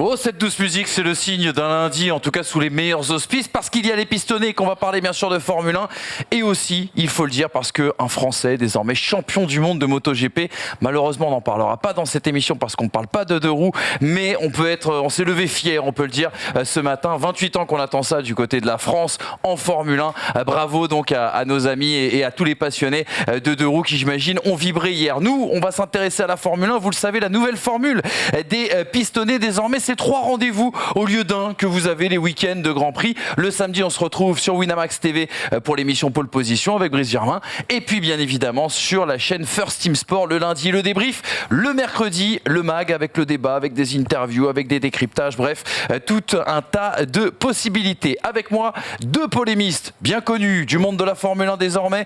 Oh, cette douce musique, c'est le signe d'un lundi, en tout cas sous les meilleurs auspices, parce qu'il y a les pistonnés, qu'on va parler bien sûr de Formule 1, et aussi, il faut le dire, parce qu'un Français, désormais champion du monde de MotoGP, malheureusement on n'en parlera pas dans cette émission parce qu'on ne parle pas de deux roues, mais on s'est levé fier, on peut le dire, ce matin, 28 ans qu'on attend ça du côté de la France en Formule 1. Bravo donc à nos amis et à tous les passionnés de deux roues qui, j'imagine, ont vibré hier. Nous, on va s'intéresser à la Formule 1, vous le savez, la nouvelle formule des pistonnés. Désormais, c'est 3 rendez-vous au lieu d'un que vous avez les week-ends de Grand Prix. Le samedi, on se retrouve sur Winamax TV pour l'émission Pole Position avec Brice Germain. Et puis, bien évidemment, sur la chaîne First Team Sport, le lundi, le débrief. Le mercredi, le mag avec le débat, avec des interviews, avec des décryptages. Bref, tout un tas de possibilités. Avec moi, 2 polémistes bien connus du monde de la Formule 1 désormais.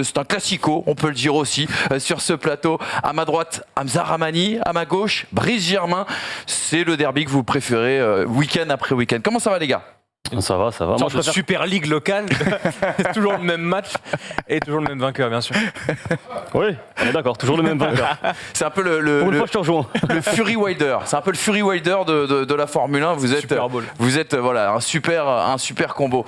C'est un classico, on peut le dire aussi, sur ce plateau. À ma droite, Hamza Ramani. À ma gauche, Brice Germain. C'est le derby que vous préférez week-end après week-end. Comment ça va, les gars ? Ça va. Moi, je préfère Super League locale, toujours le même match et toujours le même vainqueur, bien sûr. Oui, on est d'accord, toujours le même vainqueur. C'est un peu Pour une fois, je te rejoins. Le Fury Wilder. C'est un peu le Fury Wilder de la Formule 1. Vous êtes voilà, un super combo.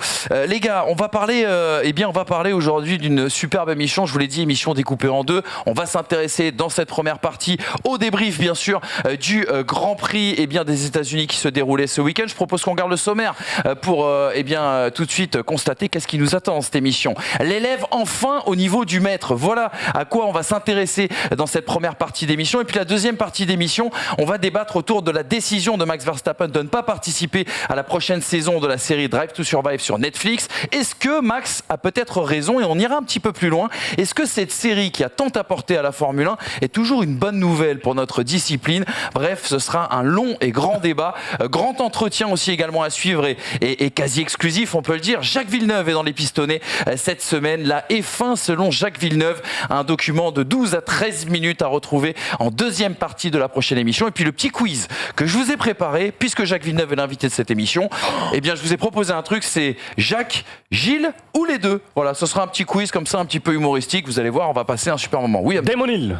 Les gars, on va parler aujourd'hui d'une superbe émission. Je vous l'ai dit, émission découpée en 2. On va s'intéresser dans cette première partie au débrief, bien sûr, du Grand Prix des États-Unis qui se déroulait ce week-end. Je propose qu'on garde le sommaire pour tout de suite constater qu'est-ce qui nous attend dans cette émission. L'élève enfin au niveau du maître. Voilà à quoi on va s'intéresser dans cette première partie d'émission. Et puis la deuxième partie d'émission, on va débattre autour de la décision de Max Verstappen de ne pas participer à la prochaine saison de la série Drive to Survive sur Netflix. Est-ce que Max a peut-être raison? Et on ira un petit peu plus loin. Est-ce que cette série qui a tant apporté à la Formule 1 est toujours une bonne nouvelle pour notre discipline? Bref, ce sera un long et grand débat. Grand entretien aussi également à suivre et quasi exclusif, on peut le dire. Jacques Villeneuve est dans les pistonnés cette semaine. La F1 selon Jacques Villeneuve, un document de 12 à 13 minutes à retrouver en deuxième partie de la prochaine émission. Et puis le petit quiz que je vous ai préparé, puisque Jacques Villeneuve est l'invité de cette émission, je vous ai proposé un truc, c'est Jacques, Gilles ou les deux. Voilà, ce sera un petit quiz comme ça, un petit peu humoristique. Vous allez voir, on va passer un super moment. Oui, Damon Hill.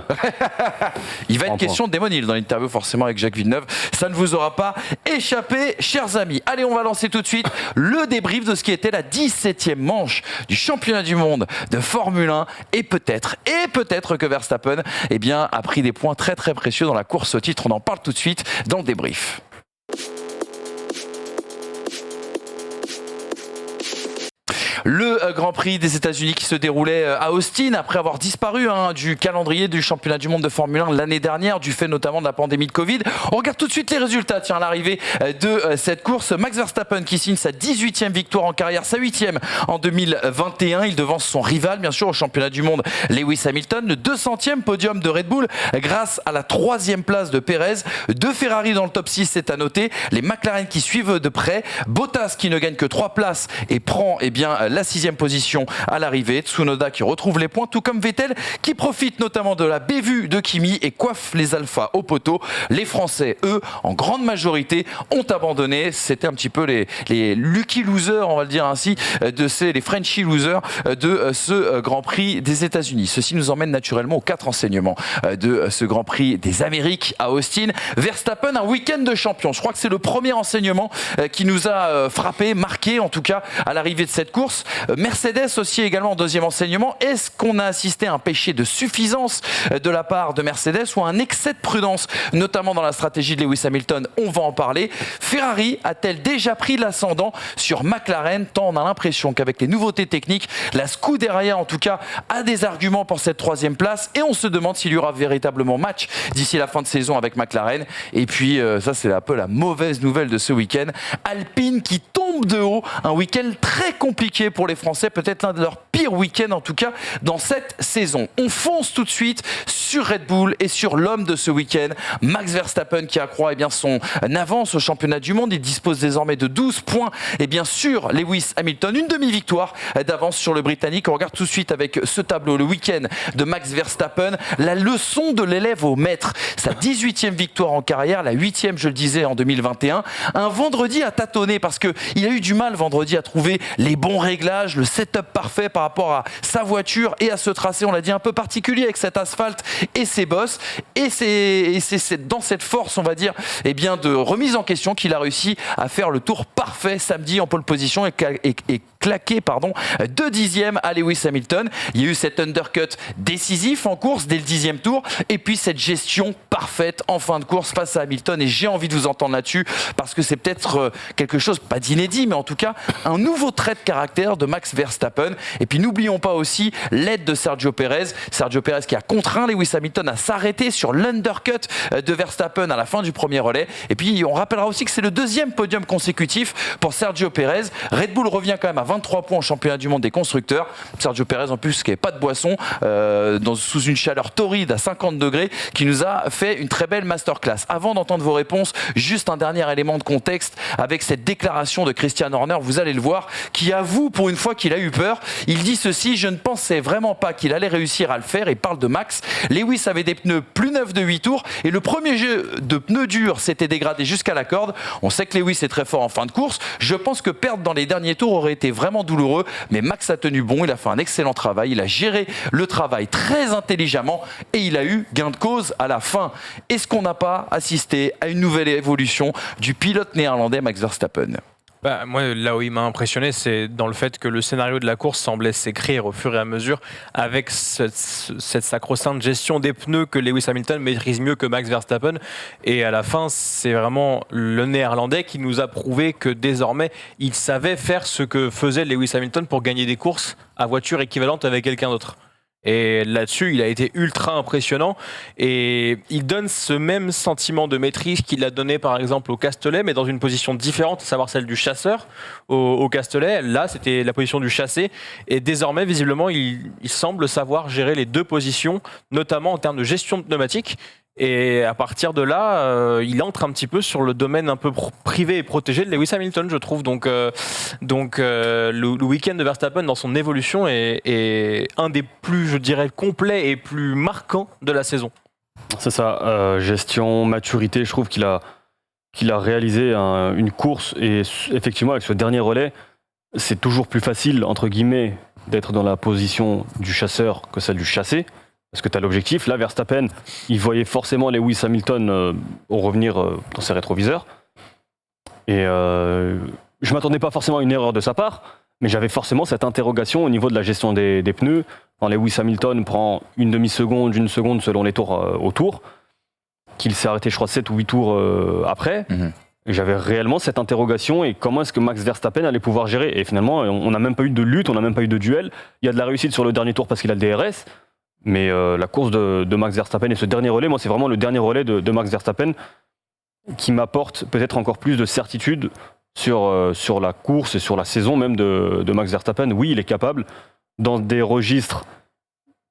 Il va être question de Damon Hill dans l'interview forcément avec Jacques Villeneuve. Ça ne vous aura pas échappé, chers amis. Allez, on va lancer tout de suite le débrief de ce qui était la 17e manche du championnat du monde de Formule 1 et peut-être que Verstappen a pris des points très très précieux dans la course au titre. On en parle tout de suite dans le débrief. Le Grand Prix des États-Unis qui se déroulait à Austin après avoir disparu du calendrier du championnat du monde de Formule 1 l'année dernière, du fait notamment de la pandémie de Covid. On regarde tout de suite les résultats. Tiens, à l'arrivée de cette course, Max Verstappen qui signe sa 18e victoire en carrière, sa 8e en 2021. Il devance son rival, bien sûr, au championnat du monde, Lewis Hamilton. Le 200e podium de Red Bull grâce à la 3e place de Perez. 2 Ferrari dans le top 6, c'est à noter. Les McLaren qui suivent de près. Bottas qui ne gagne que 3 places et prend la 6e position à l'arrivée. Tsunoda qui retrouve les points, tout comme Vettel qui profite notamment de la bévue de Kimi et coiffe les Alphas au poteau. Les Français, eux, en grande majorité, ont abandonné. C'était un petit peu les lucky losers, on va le dire ainsi, les Frenchy losers de ce Grand Prix des États-Unis. Ceci nous emmène naturellement aux 4 enseignements de ce Grand Prix des Amériques à Austin. Verstappen, un week-end de champion. Je crois que c'est le premier enseignement qui nous a frappé, marqué en tout cas à l'arrivée de cette course. Mercedes aussi également en deuxième enseignement. Est-ce qu'on a assisté à un péché de suffisance de la part de Mercedes ou à un excès de prudence, notamment dans la stratégie de Lewis Hamilton? On va en parler. Ferrari a-t-elle déjà pris l'ascendant sur McLaren, tant on a l'impression qu'avec les nouveautés techniques, la Scuderia en tout cas a des arguments pour cette 3e place et on se demande s'il y aura véritablement match d'ici la fin de saison avec McLaren. Et puis ça c'est un peu la mauvaise nouvelle de ce week-end. Alpine qui tombe de haut, un week-end très compliqué pour les Français, peut-être l'un de leurs pires week-ends en tout cas dans cette saison. On fonce tout de suite sur Red Bull et sur l'homme de ce week-end, Max Verstappen qui accroît son avance au championnat du monde. Il dispose désormais de 12 points sur Lewis Hamilton, une demi-victoire d'avance sur le Britannique. On regarde tout de suite avec ce tableau le week-end de Max Verstappen, la leçon de l'élève au maître. Sa 18e victoire en carrière, la 8e je le disais en 2021. Un vendredi à tâtonner parce qu'il a eu du mal vendredi à trouver les bons réglages, le setup parfait par rapport à sa voiture et à ce tracé, on l'a dit, un peu particulier avec cet asphalte et ses boss. Et c'est dans cette force, on va dire, eh bien, de remise en question qu'il a réussi à faire le tour parfait samedi en pole position et claqué 2 dixièmes à Lewis Hamilton. Il y a eu cet undercut décisif en course dès le 10e tour et puis cette gestion parfaite en fin de course face à Hamilton. Et j'ai envie de vous entendre là-dessus parce que c'est peut-être quelque chose, pas d'inédit, mais en tout cas un nouveau trait de caractère de Max Verstappen. Et puis n'oublions pas aussi l'aide de Sergio Pérez. Sergio Pérez qui a contraint Lewis Hamilton à s'arrêter sur l'undercut de Verstappen à la fin du premier relais. Et puis on rappellera aussi que c'est le 2e podium consécutif pour Sergio Pérez. Red Bull revient quand même à 23 points au championnat du monde des constructeurs. Sergio Pérez en plus qui n'est pas de boisson sous une chaleur torride à 50 degrés qui nous a fait une très belle masterclass. Avant d'entendre vos réponses, juste un dernier élément de contexte avec cette déclaration de Christian Horner, vous allez le voir, qui avoue pour une fois qu'il a eu peur. Il dit ceci: je ne pensais vraiment pas qu'il allait réussir à le faire. Il parle de Max. Lewis avait des pneus plus neufs de 8 tours et le premier jeu de pneus durs s'était dégradé jusqu'à la corde. On sait que Lewis est très fort en fin de course. Je pense que perdre dans les derniers tours aurait été vraiment douloureux, mais Max a tenu bon, il a fait un excellent travail, il a géré le travail très intelligemment et il a eu gain de cause à la fin. Est-ce qu'on n'a pas assisté à une nouvelle évolution du pilote néerlandais Max Verstappen ? Moi, là où il m'a impressionné, c'est dans le fait que le scénario de la course semblait s'écrire au fur et à mesure avec cette sacro-sainte gestion des pneus que Lewis Hamilton maîtrise mieux que Max Verstappen. Et à la fin, c'est vraiment le Néerlandais qui nous a prouvé que désormais, il savait faire ce que faisait Lewis Hamilton pour gagner des courses à voiture équivalente avec quelqu'un d'autre. Et là-dessus, il a été ultra impressionnant et il donne ce même sentiment de maîtrise qu'il a donné par exemple au Castellet, mais dans une position différente, à savoir celle du chasseur au Castellet. Là, c'était la position du chassé et désormais, visiblement, il semble savoir gérer les deux positions, notamment en termes de gestion de pneumatiques. Et à partir de là, il entre un petit peu sur le domaine un peu privé et protégé de Lewis Hamilton, je trouve. Donc le week-end de Verstappen dans son évolution est un des plus, je dirais, complets et plus marquants de la saison. C'est ça, gestion, maturité, je trouve qu'il a réalisé une course et effectivement avec ce dernier relais, c'est toujours plus facile, entre guillemets, d'être dans la position du chasseur que celle du chassé. Parce que tu as l'objectif. Là, Verstappen, il voyait forcément Lewis Hamilton revenir dans ses rétroviseurs. Et je ne m'attendais pas forcément à une erreur de sa part, mais j'avais forcément cette interrogation au niveau de la gestion des pneus. Quand Lewis Hamilton prend une demi-seconde, une seconde selon les tours au tour, qu'il s'est arrêté, je crois, 7 ou 8 tours après. Et j'avais réellement cette interrogation et comment est-ce que Max Verstappen allait pouvoir gérer. Et finalement, on n'a même pas eu de lutte, on n'a même pas eu de duel. Il y a de la réussite sur le dernier tour parce qu'il a le DRS. Mais la course de Max Verstappen et ce dernier relais, moi c'est vraiment le dernier relais de Max Verstappen qui m'apporte peut-être encore plus de certitude sur la course et sur la saison même de Max Verstappen. Oui, il est capable dans des registres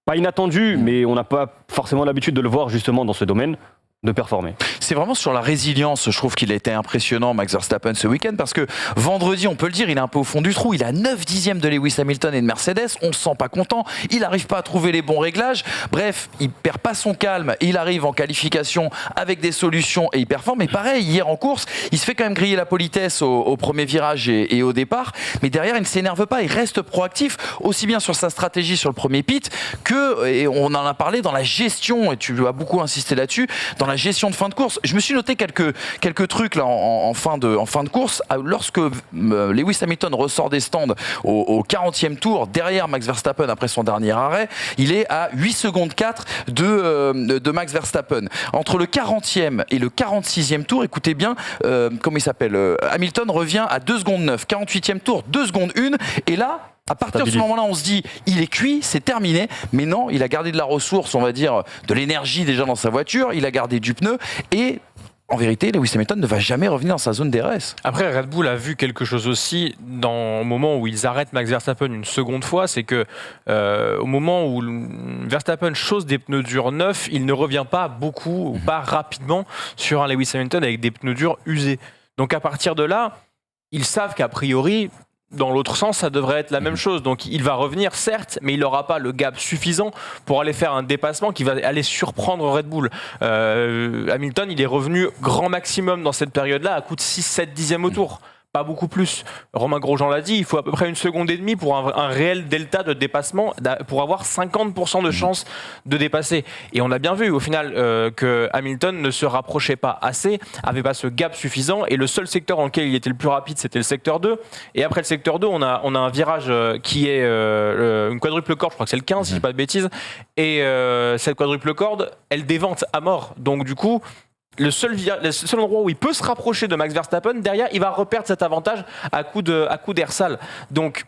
pas inattendus, mais on n'a pas forcément l'habitude de le voir justement dans ce domaine, de performer. C'est vraiment sur la résilience, je trouve qu'il a été impressionnant Max Verstappen ce week-end parce que vendredi, on peut le dire, il est un peu au fond du trou, il a 9 dixièmes de Lewis Hamilton et de Mercedes, on ne se sent pas content, il n'arrive pas à trouver les bons réglages, bref, il perd pas son calme, il arrive en qualification avec des solutions et il performe, mais pareil, hier en course, il se fait quand même griller la politesse au premier virage et au départ, mais derrière il ne s'énerve pas, il reste proactif, aussi bien sur sa stratégie sur le premier pit que, et on en a parlé, dans la gestion, et tu as beaucoup insisté là-dessus, dans la gestion de fin de course. Je me suis noté quelques trucs là en fin de course. Lorsque Lewis Hamilton ressort des stands au 40e tour, derrière Max Verstappen après son dernier arrêt, il est à 8 secondes 4 de Max Verstappen. Entre le 40e et le 46e tour, écoutez bien, comment il s'appelle, Hamilton revient à 2 secondes 9. 48e tour, 2 secondes 1. Et là, à partir de ce moment-là, on se dit, il est cuit, c'est terminé. Mais non, il a gardé de la ressource, on va dire, de l'énergie déjà dans sa voiture. Il a gardé du pneu et... En vérité, Lewis Hamilton ne va jamais revenir dans sa zone DRS. Après, Red Bull a vu quelque chose aussi au moment où ils arrêtent Max Verstappen une seconde fois, c'est que au moment où Verstappen chausse des pneus durs neufs, il ne revient pas beaucoup ou pas rapidement sur un Lewis Hamilton avec des pneus durs usés. Donc à partir de là, ils savent qu'a priori, dans l'autre sens, ça devrait être la même chose. Donc il va revenir, certes, mais il n'aura pas le gap suffisant pour aller faire un dépassement qui va aller surprendre Red Bull. Hamilton, il est revenu grand maximum dans cette période-là à coup de 6-7 dixièmes au tour. pas beaucoup plus. Romain Grosjean l'a dit, il faut à peu près 1,5 secondes pour un réel delta de dépassement, pour avoir 50% de chances de dépasser. Et on a bien vu au final que Hamilton ne se rapprochait pas assez, avait pas ce gap suffisant, et le seul secteur dans lequel il était le plus rapide, c'était le secteur 2. Et après le secteur 2, on a un virage qui est une quadruple corde, je crois que c'est le 15, si je dis pas de bêtises, et cette quadruple corde, elle dévente à mort. Donc du coup, le seul endroit où il peut se rapprocher de Max Verstappen, derrière, il va reperdre cet avantage à coup d'air sale. Donc,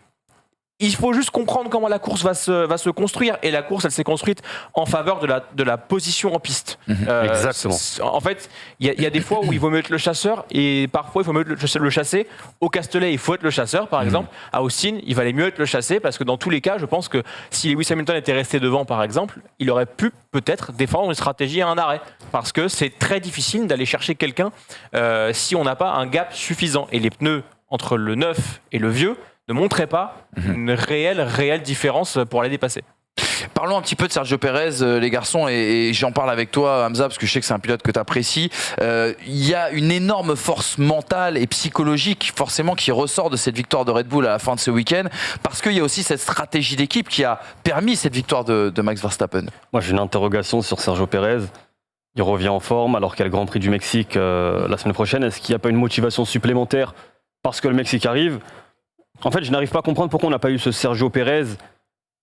il faut juste comprendre comment la course va se construire. Et la course, elle s'est construite en faveur de la position en piste. Exactement. En fait, il y a des fois où il vaut mieux être le chasseur et parfois il faut mieux être le chassé. Au Castellet, il faut être le chasseur, par exemple. À Austin, il valait mieux être le chassé parce que dans tous les cas, je pense que si Lewis Hamilton était resté devant, par exemple, il aurait pu peut-être défendre une stratégie à un arrêt. Parce que c'est très difficile d'aller chercher quelqu'un si on n'a pas un gap suffisant. Et les pneus entre le neuf et le vieux ne montraient pas une réelle différence pour aller dépasser. Parlons un petit peu de Sergio Pérez, les garçons, et j'en parle avec toi, Hamza, parce que je sais que c'est un pilote que tu apprécies. Il y a une énorme force mentale et psychologique, forcément, qui ressort de cette victoire de Red Bull à la fin de ce week-end, parce qu'il y a aussi cette stratégie d'équipe qui a permis cette victoire de Max Verstappen. Moi, j'ai une interrogation sur Sergio Pérez. Il revient en forme alors qu'il y a le Grand Prix du Mexique la semaine prochaine. Est-ce qu'il n'y a pas une motivation supplémentaire parce que le Mexique arrive ? En fait, je n'arrive pas à comprendre pourquoi on n'a pas eu ce Sergio Pérez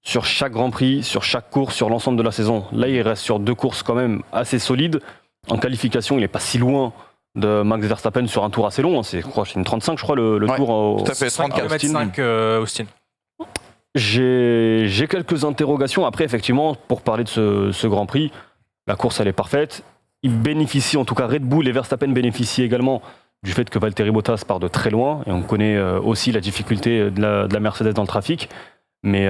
sur chaque Grand Prix, sur chaque course, sur l'ensemble de la saison. Là, il reste sur 2 courses quand même assez solides. En qualification, il n'est pas si loin de Max Verstappen sur un tour assez long. C'est une 35, je crois, le tour au... Tout à fait, 34. 5 Austin. J'ai quelques interrogations. Après, effectivement, pour parler de ce Grand Prix, la course, elle est parfaite. Il bénéficie, en tout cas Red Bull et Verstappen bénéficient également du fait que Valtteri Bottas part de très loin. Et on connaît aussi la difficulté de la Mercedes dans le trafic. Mais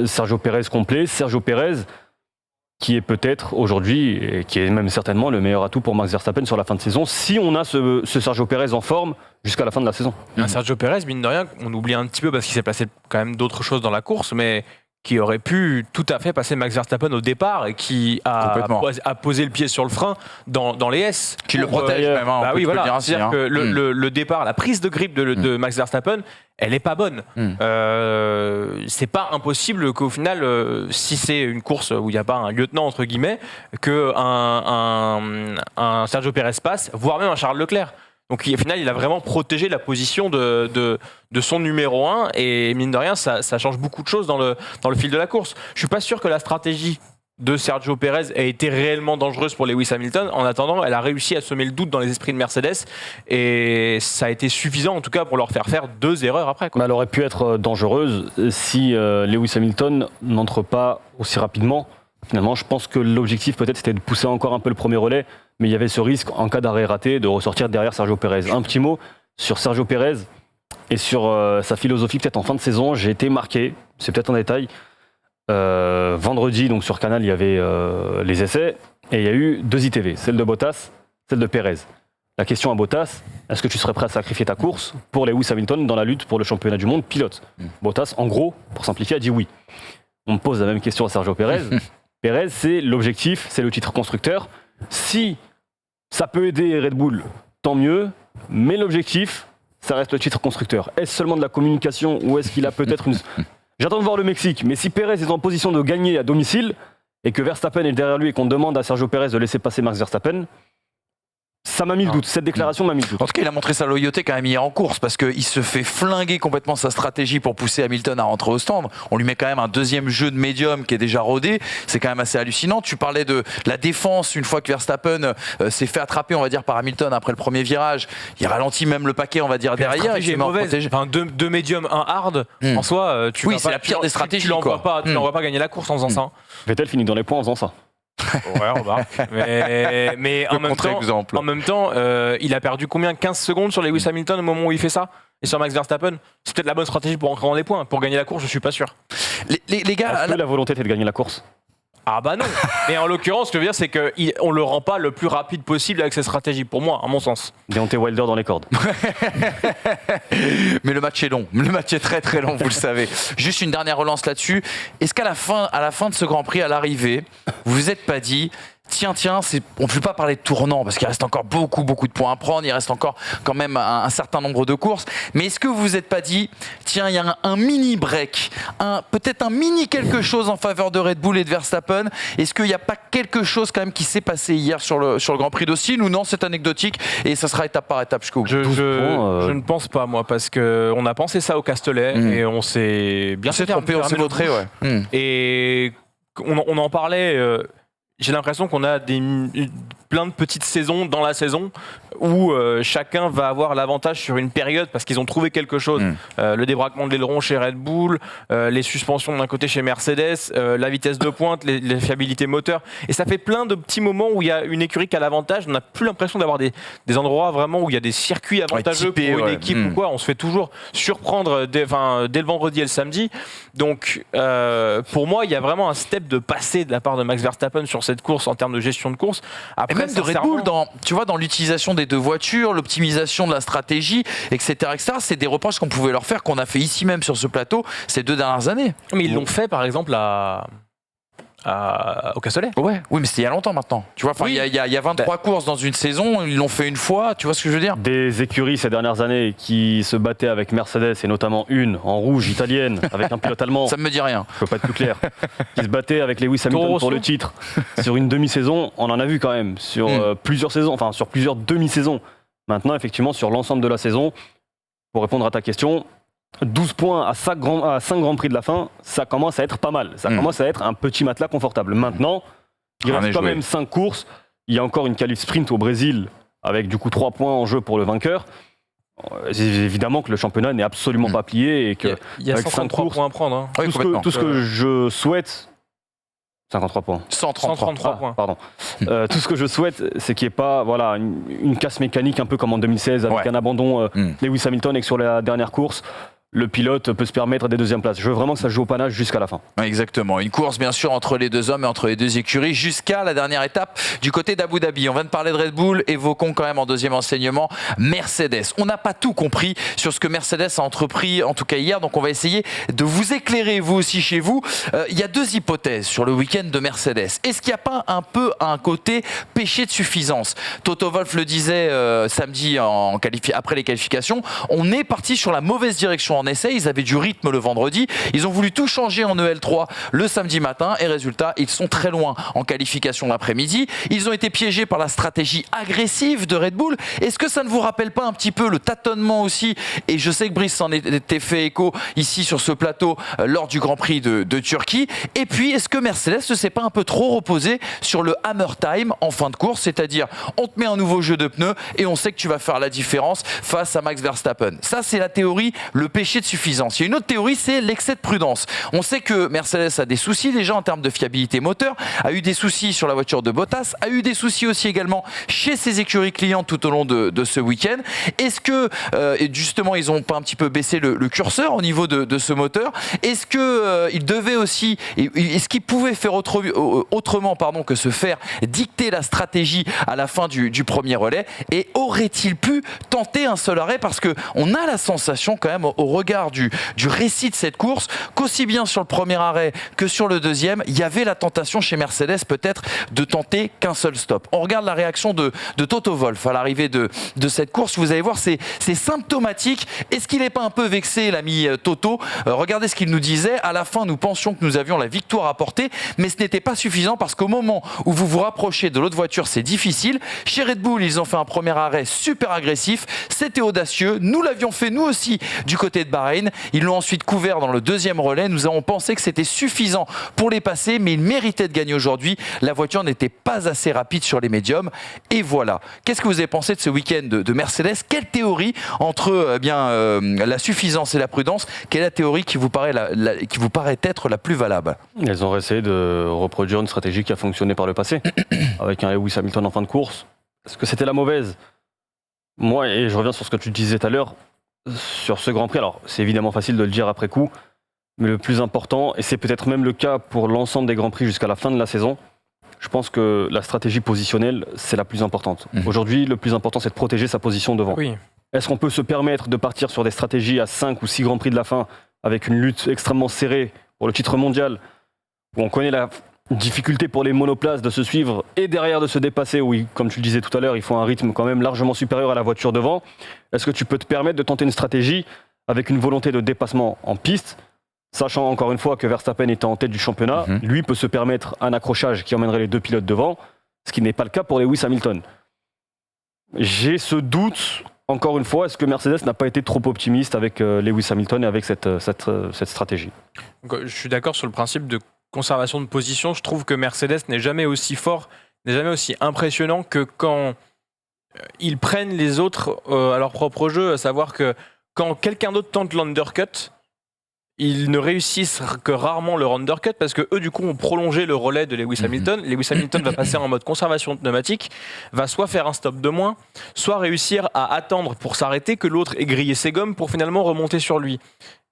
Sergio Pérez complet, Sergio Pérez qui est peut-être aujourd'hui, et qui est même certainement le meilleur atout pour Max Verstappen sur la fin de saison, si on a ce Sergio Pérez en forme jusqu'à la fin de la saison. Sergio Pérez, mine de rien, on oublie un petit peu parce qu'il s'est passé quand même d'autres choses dans la course, mais qui aurait pu tout à fait passer Max Verstappen au départ et qui a posé le pied sur le frein dans les S. Qui le protège même, hein, oui, voilà. C'est-à-dire que le départ, la prise de grippe de Max Verstappen, elle n'est pas bonne. C'est pas impossible qu'au final, si c'est une course où il n'y a pas un lieutenant, entre guillemets, qu'un Sergio Pérez passe, voire même un Charles Leclerc. Donc au final, il a vraiment protégé la position de son numéro 1 et mine de rien, ça change beaucoup de choses dans le fil de la course. Je suis pas sûr que la stratégie de Sergio Pérez ait été réellement dangereuse pour Lewis Hamilton. En attendant, elle a réussi à semer le doute dans les esprits de Mercedes et ça a été suffisant en tout cas pour leur faire 2 erreurs après, quoi. Mais elle aurait pu être dangereuse si Lewis Hamilton n'entre pas aussi rapidement. Finalement, je pense que l'objectif peut-être c'était de pousser encore un peu le premier relais, mais il y avait ce risque en cas d'arrêt raté de ressortir derrière Sergio Pérez. Un petit mot sur Sergio Pérez et sur sa philosophie peut-être en fin de saison. J'ai été marqué, c'est peut-être un détail. Vendredi, donc sur Canal, il y avait les essais et il y a eu 2 ITV, celle de Bottas, celle de Pérez. La question à Bottas, est-ce que tu serais prêt à sacrifier ta course pour Lewis Hamilton dans la lutte pour le championnat du monde pilote ? Bottas, en gros, pour simplifier, a dit oui. On me pose la même question à Sergio Pérez. Pérez, c'est l'objectif, c'est le titre constructeur. Si ça peut aider Red Bull, tant mieux, mais l'objectif, ça reste le titre constructeur. Est-ce seulement de la communication ou est-ce qu'il a peut-être une... J'attends de voir le Mexique, mais si Pérez est en position de gagner à domicile et que Verstappen est derrière lui et qu'on demande à Sergio Pérez de laisser passer Max Verstappen, ça m'a mis le doute, cette déclaration m'a mis le doute. En tout cas, il a montré sa loyauté quand même hier en course parce qu'il se fait flinguer complètement sa stratégie pour pousser Hamilton à rentrer au stand. On lui met quand même un deuxième jeu de médium qui est déjà rodé. C'est quand même assez hallucinant. Tu parlais de la défense une fois que Verstappen s'est fait attraper, on va dire, par Hamilton après le premier virage. Il ralentit même le paquet, on va dire, derrière. La stratégie est mauvaise. Enfin, deux médiums, un hard. En soi, c'est la pire des stratégies. Tu l'envoies pas gagner la course en faisant ça. Vettel finit dans les points en faisant ça. Ouais, remarque. Mais en même temps, il a perdu combien ? 15 secondes sur Lewis Hamilton au moment où il fait ça ? Et sur Max Verstappen ? C'est peut-être la bonne stratégie pour rentrer dans les points. Pour gagner la course, je suis pas sûr. Les gars, est-ce que la volonté était de gagner la course ? Ah bah non. Mais en l'occurrence, ce que je veux dire, c'est qu'on le rend pas le plus rapide possible avec cette stratégie, pour moi, à mon sens. Deontay Wilder dans les cordes. Mais le match est long. Le match est très très long, vous le savez. Juste une dernière relance là-dessus. Est-ce qu'à la fin de ce Grand Prix, à l'arrivée, vous vous êtes pas dit, tiens, on ne peut pas parler de tournant parce qu'il reste encore beaucoup de points à prendre, il reste encore quand même un certain nombre de courses, mais est-ce que vous vous êtes pas dit, tiens, il y a un mini break, peut-être un mini quelque chose en faveur de Red Bull et de Verstappen? Est-ce qu'il n'y a pas quelque chose quand même qui s'est passé hier sur le Grand Prix d'Austin, ou non, c'est anecdotique et ça sera étape par étape jusqu'au bout? Je ne pense pas, moi, parce qu'on a pensé ça au Castellet et on s'est bien trompé, on s'est vautré, ouais. Et on en parlait. J'ai l'impression qu'on a plein de petites saisons dans la saison où chacun va avoir l'avantage sur une période parce qu'ils ont trouvé quelque chose. Le débraquement de l'aileron chez Red Bull, les suspensions d'un côté chez Mercedes, la vitesse de pointe, les fiabilités moteurs. Et ça fait plein de petits moments où il y a une écurie qui a l'avantage. On n'a plus l'impression d'avoir des endroits vraiment où il y a des circuits avantageux pour une équipe ou quoi. On se fait toujours surprendre dès le vendredi et le samedi. Donc pour moi, il y a vraiment un step de passé de la part de Max Verstappen sur cette course en termes de gestion de course. Après, et même de Red Bull dans l'utilisation des deux voitures, l'optimisation de la stratégie, etc. C'est des reproches qu'on pouvait leur faire, qu'on a fait ici même sur ce plateau ces 2 dernières années. Mais ils l'ont fait par exemple au Castellet. Oui, mais c'était il y a longtemps maintenant. Tu vois, il y a 23 courses dans une saison, ils l'ont fait une fois, tu vois ce que je veux dire? Des écuries ces dernières années qui se battaient avec Mercedes, et notamment une en rouge italienne avec un pilote allemand. Ça me dit rien. Je peux pas être plus clair. Qui se battait avec Lewis Hamilton pour le titre sur une demi-saison. On en a vu quand même sur plusieurs saisons, enfin sur plusieurs demi-saisons. Maintenant, effectivement, sur l'ensemble de la saison, pour répondre à ta question, 12 points à 5 Grands Prix de la fin, ça commence à être pas mal. Ça commence à être un petit matelas confortable. Maintenant, il reste quand même 5 courses. Il y a encore une qualif sprint au Brésil avec du coup 3 points en jeu pour le vainqueur. Évidemment que le championnat n'est absolument pas plié et que il y a 133 points à prendre. Hein. Tout ce que je souhaite... 53 points. 133 points. Pardon. Tout ce que je souhaite, c'est qu'il n'y ait pas une casse mécanique un peu comme en 2016 avec un abandon Lewis Hamilton et que sur la dernière course, le pilote peut se permettre des deuxièmes places. Je veux vraiment que ça se joue au panache jusqu'à la fin. Exactement. Une course, bien sûr, entre les deux hommes et entre les deux écuries jusqu'à la dernière étape du côté d'Abu Dhabi. On vient de parler de Red Bull. Évoquons quand même en deuxième enseignement Mercedes. On n'a pas tout compris sur ce que Mercedes a entrepris, en tout cas hier. Donc, on va essayer de vous éclairer, vous aussi, chez vous. Il y a 2 hypothèses sur le week-end de Mercedes. Est-ce qu'il n'y a pas un peu un côté péché de suffisance? Toto Wolff le disait samedi après les qualifications. On est parti sur la mauvaise direction en essai, ils avaient du rythme le vendredi, ils ont voulu tout changer en EL3 le samedi matin et résultat, ils sont très loin en qualification l'après-midi. Ils ont été piégés par la stratégie agressive de Red Bull. Est-ce que ça ne vous rappelle pas un petit peu le tâtonnement aussi, et je sais que Brice s'en était fait écho ici sur ce plateau lors du Grand Prix de Turquie? Et puis, est-ce que Mercedes ne s'est pas un peu trop reposé sur le hammer time en fin de course, c'est-à-dire on te met un nouveau jeu de pneus et on sait que tu vas faire la différence face à Max Verstappen? Ça, c'est la théorie, le péché de suffisance. Il y a une autre théorie, c'est l'excès de prudence. On sait que Mercedes a des soucis déjà en termes de fiabilité moteur, a eu des soucis sur la voiture de Bottas, a eu des soucis aussi également chez ses écuries clientes tout au long de ce week-end. Est-ce que justement ils n'ont pas un petit peu baissé le curseur au niveau de ce moteur? Est-ce qu'ils devaient aussi, est-ce qu'ils pouvaient faire autrement que se faire dicter la stratégie à la fin du premier relais? Et aurait-il pu tenter un seul arrêt? Parce qu'on a la sensation quand même au regard du récit de cette course qu'aussi bien sur le premier arrêt que sur le deuxième, il y avait la tentation chez Mercedes peut-être de tenter qu'un seul stop. On regarde la réaction de Toto Wolff à l'arrivée de cette course. Vous allez voir, c'est symptomatique. Est-ce qu'il n'est pas un peu vexé, l'ami Toto? Regardez ce qu'il nous disait. À la fin, nous pensions que nous avions la victoire à porter, mais ce n'était pas suffisant parce qu'au moment où vous vous rapprochez de l'autre voiture, c'est difficile. Chez Red Bull, ils ont fait un premier arrêt super agressif. C'était audacieux. Nous l'avions fait nous aussi du côté de Bahreïn. Ils l'ont ensuite couvert dans le deuxième relais. Nous avons pensé que c'était suffisant pour les passer, mais ils méritaient de gagner aujourd'hui. La voiture n'était pas assez rapide sur les médiums. Et voilà. Qu'est-ce que vous avez pensé de ce week-end de Mercedes? Quelle théorie entre la suffisance et la prudence? Quelle est la théorie qui vous paraît être la plus valable? Ils ont essayé de reproduire une stratégie qui a fonctionné par le passé, avec un Lewis Hamilton en fin de course. Est-ce que c'était la mauvaise? Moi, et je reviens sur ce que tu disais tout à l'heure, sur ce Grand Prix, alors c'est évidemment facile de le dire après coup, mais le plus important, et c'est peut-être même le cas pour l'ensemble des Grands Prix jusqu'à la fin de la saison, je pense que la stratégie positionnelle, c'est la plus importante. Aujourd'hui, le plus important, c'est de protéger sa position devant. Oui. Est-ce qu'on peut se permettre de partir sur des stratégies à 5 ou 6 Grands Prix de la fin, avec une lutte extrêmement serrée pour le titre mondial, où on connaît Difficulté pour les monoplaces de se suivre et derrière de se dépasser, oui, comme tu le disais tout à l'heure, il faut un rythme quand même largement supérieur à la voiture devant. Est-ce que tu peux te permettre de tenter une stratégie avec une volonté de dépassement en piste, sachant encore une fois que Verstappen étant en tête du championnat, lui peut se permettre un accrochage qui emmènerait les deux pilotes devant, ce qui n'est pas le cas pour Lewis Hamilton. J'ai ce doute, encore une fois, est-ce que Mercedes n'a pas été trop optimiste avec Lewis Hamilton et avec cette stratégie? Donc, je suis d'accord sur le principe de conservation de position. Je trouve que Mercedes n'est jamais aussi fort, n'est jamais aussi impressionnant que quand ils prennent les autres à leur propre jeu, à savoir que quand quelqu'un d'autre tente l'undercut, ils ne réussissent que rarement le undercut parce que eux du coup ont prolongé le relais de Lewis Hamilton. Lewis Hamilton va passer en mode conservation de pneumatique, va soit faire un stop de moins, soit réussir à attendre pour s'arrêter que l'autre ait grillé ses gommes pour finalement remonter sur lui.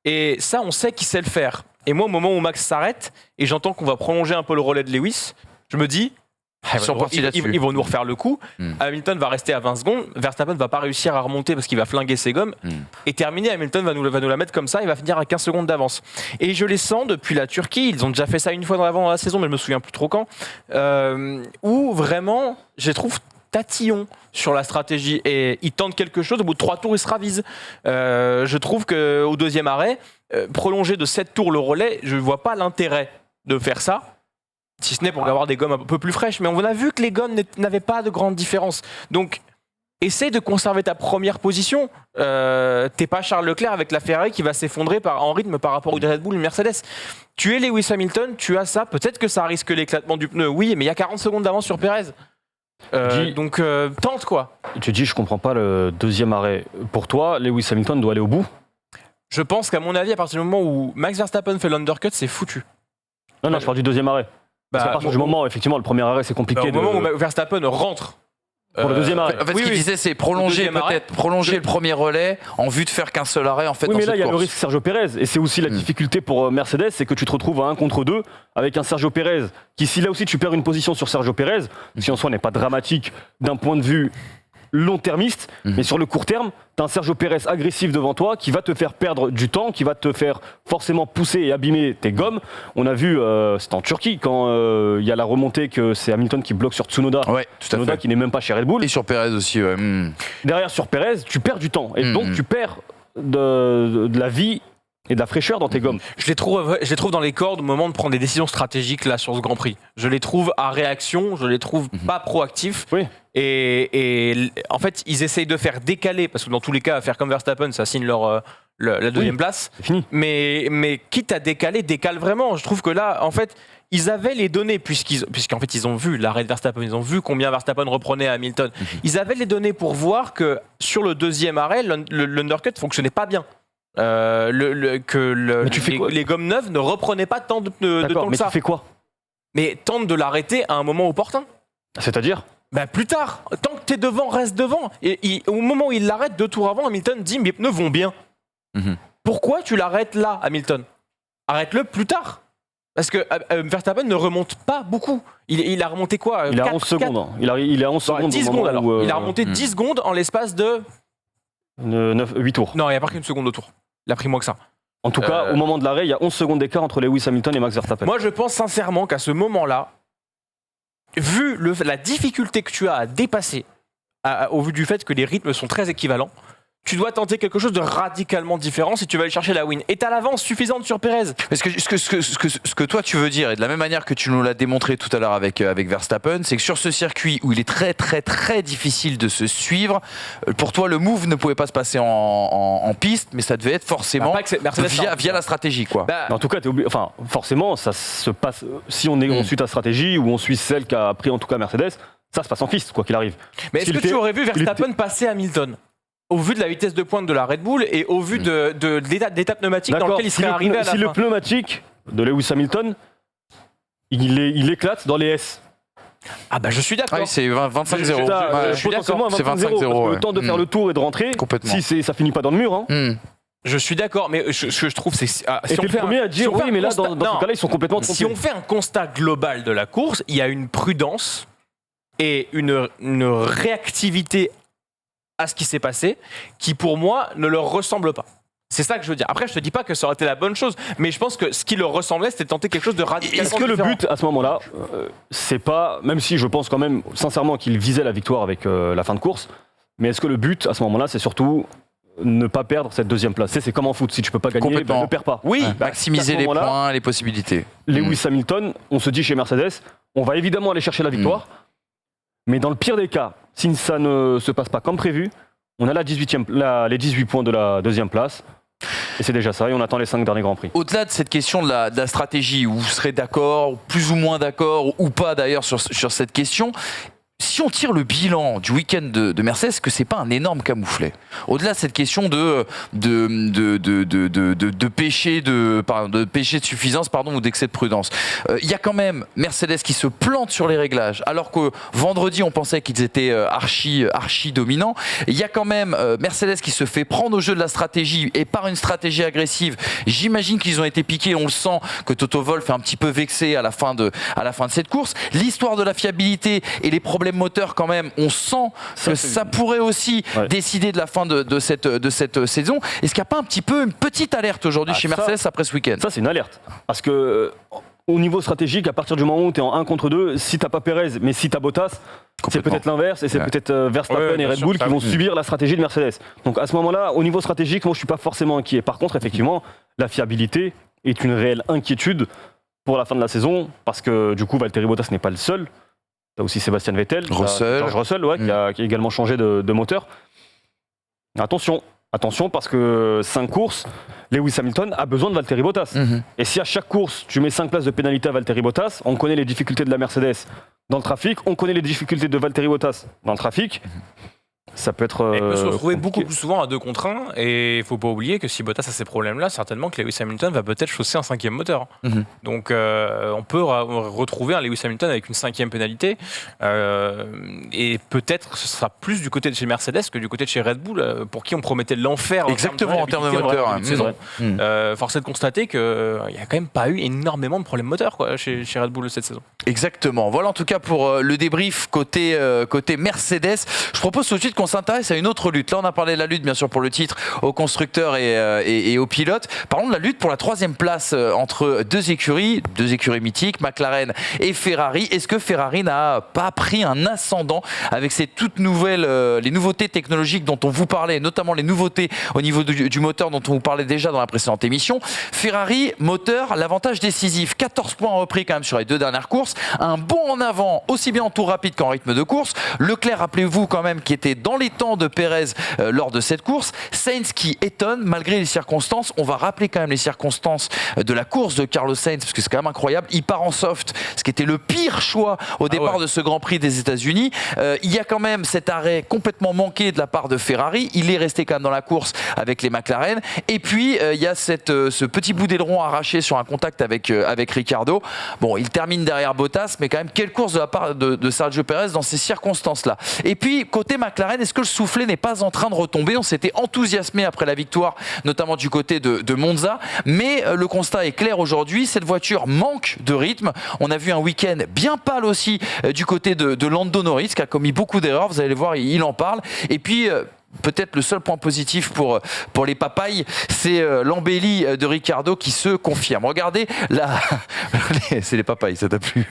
Et ça, on sait qu'il sait le faire. Et moi, au moment où Max s'arrête et j'entends qu'on va prolonger un peu le relais de Lewis, je me dis, ils vont nous refaire le coup. Hamilton va rester à 20 secondes. Verstappen ne va pas réussir à remonter parce qu'il va flinguer ses gommes. Et terminé, Hamilton va nous la mettre comme ça. Il va finir à 15 secondes d'avance. Et je les sens depuis la Turquie. Ils ont déjà fait ça une fois dans la saison, mais je me souviens plus trop quand. Où vraiment, je les trouve tatillons sur la stratégie. Et ils tentent quelque chose. Au bout de 3 tours, ils se ravisent. Je trouve qu'au deuxième arrêt, prolonger de 7 tours le relais, je ne vois pas l'intérêt de faire ça. Si ce n'est pour avoir des gommes un peu plus fraîches. Mais on a vu que les gommes n'avaient pas de grande différence. Donc, essaie de conserver ta première position. T'es pas Charles Leclerc avec la Ferrari qui va s'effondrer en rythme par rapport au Red Bull, une Mercedes. Tu es Lewis Hamilton, tu as ça. Peut-être que ça risque l'éclatement du pneu. Oui, mais il y a 40 secondes d'avance sur Pérez. Donc, tente quoi. Tu dis, je comprends pas le deuxième arrêt. Pour toi, Lewis Hamilton doit aller au bout? Je pense qu'à mon avis, à partir du moment où Max Verstappen fait l'undercut, c'est foutu. Non, je parle du deuxième arrêt. Parce qu'à partir du moment, effectivement, le premier arrêt, c'est compliqué. Au moment où Verstappen rentre. Pour le deuxième arrêt. En fait, ce qu'il disait, c'est prolonger le premier relais en vue de faire qu'un seul arrêt. En fait, oui, mais là, il y a le risque Sergio Pérez. Et c'est aussi la difficulté pour Mercedes, c'est que tu te retrouves à 1 contre 2 avec un Sergio Pérez qui, si là aussi tu perds une position sur Sergio Pérez, qui en soi n'est pas dramatique d'un point de vue long-termiste, mais sur le court terme, tu as un Sergio Pérez agressif devant toi qui va te faire perdre du temps, qui va te faire forcément pousser et abîmer tes gommes. On a vu, c'était en Turquie, quand il y a la remontée que c'est Hamilton qui bloque sur Tsunoda. Ouais, tout à Tsunoda fait. qui n'est même pas chez Red Bull. Et sur Pérez aussi, ouais. Derrière, sur Pérez, tu perds du temps. Et donc, tu perds de la vie et de la fraîcheur dans tes gommes. Je les trouve dans les cordes au moment de prendre des décisions stratégiques là sur ce Grand Prix. Je les trouve à réaction, je les trouve pas proactifs. Oui. Et en fait, ils essayent de faire décaler, parce que dans tous les cas, faire comme Verstappen, ça signe la deuxième place. C'est fini. Mais quitte à décaler, décale vraiment. Je trouve que là, en fait, ils avaient les données, puisqu'en fait, ils ont vu l'arrêt de Verstappen, ils ont vu combien Verstappen reprenait à Hamilton. Ils avaient les données pour voir que sur le deuxième arrêt, l'undercut fonctionnait pas bien. Les gommes neuves ne reprenaient pas tant de temps que mais ça. tu fais quoi? Mais tente de l'arrêter à un moment opportun. C'est-à-dire? Plus tard, tant que t'es devant, reste devant. Et au moment où il l'arrête 2 tours avant, Hamilton dit mes pneus vont bien. Pourquoi tu l'arrêtes là, Hamilton? Arrête-le plus tard. Parce que Verstappen ne remonte pas beaucoup. Il a remonté quoi? Il est à 11 secondes. Il est à 11 secondes. 10 secondes alors. Il a remonté 10 secondes en l'espace de 8 tours. Non, il n'y a pas qu'une seconde au tour. Il a pris moins que ça. En tout cas, au moment de l'arrêt, il y a 11 secondes d'écart entre Lewis Hamilton et Max Verstappen. Moi, je pense sincèrement qu'à ce moment-là, vu la difficulté que tu as à dépasser, au vu du fait que les rythmes sont très équivalents, tu dois tenter quelque chose de radicalement différent si tu veux aller chercher la win. Et t'as l'avance suffisante sur Pérez. Parce que ce que toi tu veux dire, et de la même manière que tu nous l'as démontré tout à l'heure avec Verstappen, c'est que sur ce circuit où il est très très très difficile de se suivre, pour toi le move ne pouvait pas se passer en piste, mais ça devait être forcément via la stratégie, quoi. En tout cas, forcément, ça se passe. Si on suit ta stratégie ou on suit celle qu'a pris en tout cas Mercedes, ça se passe en piste, quoi qu'il arrive. Mais est-ce que tu aurais vu Verstappen passer Hamilton? Au vu de la vitesse de pointe de la Red Bull et au vu de l'état pneumatique dans lequel il serait arrivé à la fin. Si le pneumatique de Lewis Hamilton, il éclate dans les S. Ah bah je suis d'accord. Oui, c'est 25-0. Je suis d'accord. C'est 25-0. Le temps de faire le tour et de rentrer, si ça finit pas dans le mur. Je suis d'accord, mais je trouve c'est. Si et t'es le premier à dire oui, mais là, dans ce cas-là, ils sont complètement trompés. Si on fait un constat global de la course, il y a une prudence et une réactivité à ce qui s'est passé, qui pour moi ne leur ressemble pas. C'est ça que je veux dire. Après, je te dis pas que ça aurait été la bonne chose, mais je pense que ce qui leur ressemblait, c'était de tenter quelque chose de radicalement Est-ce que le différent. but à ce moment-là, c'est pas, même si je pense quand même sincèrement qu'il visait la victoire avec la fin de course, mais est-ce que le but à ce moment-là, c'est surtout ne pas perdre cette deuxième place? C'est comme en foot, si tu peux pas gagner, Complètement. ne perds pas. Oui, À maximiser ce les moment-là, points, les possibilités. Lewis Hamilton, on se dit chez Mercedes, on va évidemment aller chercher la victoire, mais dans le pire des cas, si ça ne se passe pas comme prévu, on a les 18 points de la deuxième place, et c'est déjà ça, et on attend les 5 derniers Grands Prix. Au-delà de cette question de la stratégie, où vous serez d'accord, plus ou moins d'accord, ou pas d'ailleurs sur cette question, si on tire le bilan du week-end de Mercedes, est-ce que c'est pas un énorme camouflet? Au-delà de cette question de péché de suffisance ou d'excès de prudence, il y a quand même Mercedes qui se plante sur les réglages, alors que vendredi on pensait qu'ils étaient archi dominants. Il y a quand même Mercedes qui se fait prendre au jeu de la stratégie, et par une stratégie agressive. J'imagine qu'ils ont été piqués. On le sent que Toto Wolff est un petit peu vexé à la fin de cette course. L'histoire de la fiabilité et les problèmes moteurs, quand même, on sent que ça pourrait aussi décider de la fin de cette saison. Est-ce qu'il n'y a pas un petit peu une petite alerte aujourd'hui chez Mercedes après ce week-end? Ça, c'est une alerte. Parce que au niveau stratégique, à partir du moment où tu es en 1 contre 2, si tu n'as pas Pérez, mais si tu as Bottas, c'est peut-être l'inverse, et c'est peut-être Verstappen et Red Bull qui vont subir la stratégie de Mercedes. Donc à ce moment-là, au niveau stratégique, moi je ne suis pas forcément inquiet. Par contre, effectivement, la fiabilité est une réelle inquiétude pour la fin de la saison, parce que du coup, Valtteri Bottas n'est pas le seul. Tu as aussi Sébastien Vettel, George Russell, qui a également changé de moteur. Attention, parce que 5 courses, Lewis Hamilton a besoin de Valtteri Bottas. Et si à chaque course, tu mets 5 places de pénalité à Valtteri Bottas, on connaît les difficultés de la Mercedes dans le trafic, on connaît les difficultés de Valtteri Bottas dans le trafic. Ça peut être. Il peut se retrouver beaucoup plus souvent à 2 contre 1, et il ne faut pas oublier que si Bottas a ces problèmes-là, certainement que Lewis Hamilton va peut-être chausser un 5e moteur. Donc on peut retrouver un Lewis Hamilton avec une 5e pénalité, et peut-être ce sera plus du côté de chez Mercedes que du côté de chez Red Bull, pour qui on promettait l'enfer Exactement, en termes de moteur. Force est de constater qu'il n'y a quand même pas eu énormément de problèmes moteurs chez Red Bull cette saison. Exactement. Voilà en tout cas pour le débrief côté Mercedes. Je propose tout de suite qu'on s'intéresse à une autre lutte. Là, on a parlé de la lutte, bien sûr, pour le titre, aux constructeurs et aux pilotes. Parlons de la lutte pour la 3e place entre deux écuries mythiques, McLaren et Ferrari. Est-ce que Ferrari n'a pas pris un ascendant avec ces toutes nouvelles, les nouveautés technologiques dont on vous parlait, notamment les nouveautés au niveau du moteur dont on vous parlait déjà dans la précédente émission? Ferrari, moteur, l'avantage décisif, 14 points repris quand même sur les 2 dernières courses, un bond en avant aussi bien en tour rapide qu'en rythme de course. Leclerc, rappelez-vous quand même, qui était dans les temps de Pérez lors de cette course. Sainz qui étonne malgré les circonstances. On va rappeler quand même les circonstances de la course de Carlos Sainz, parce que c'est quand même incroyable. Il part en soft, ce qui était le pire choix au départ de ce Grand Prix des États-Unis. Il y a quand même cet arrêt complètement manqué de la part de Ferrari. Il est resté quand même dans la course avec les McLaren. Et puis il y a ce petit bout d'aileron arraché sur un contact avec Ricciardo. Bon, il termine derrière Bottas, mais quand même quelle course de la part de Sergio Pérez dans ces circonstances-là. Et puis côté McLaren, est-ce que le soufflet n'est pas en train de retomber? On s'était enthousiasmé après la victoire, notamment du côté de Monza, mais le constat est clair aujourd'hui, cette voiture manque de rythme. On a vu un week-end bien pâle aussi du côté de Lando Norris, qui a commis beaucoup d'erreurs, vous allez le voir, il en parle. Et puis peut-être le seul point positif pour les papayes, c'est l'embellie de Ricciardo qui se confirme. Regardez c'est les papayes, ça t'a plu?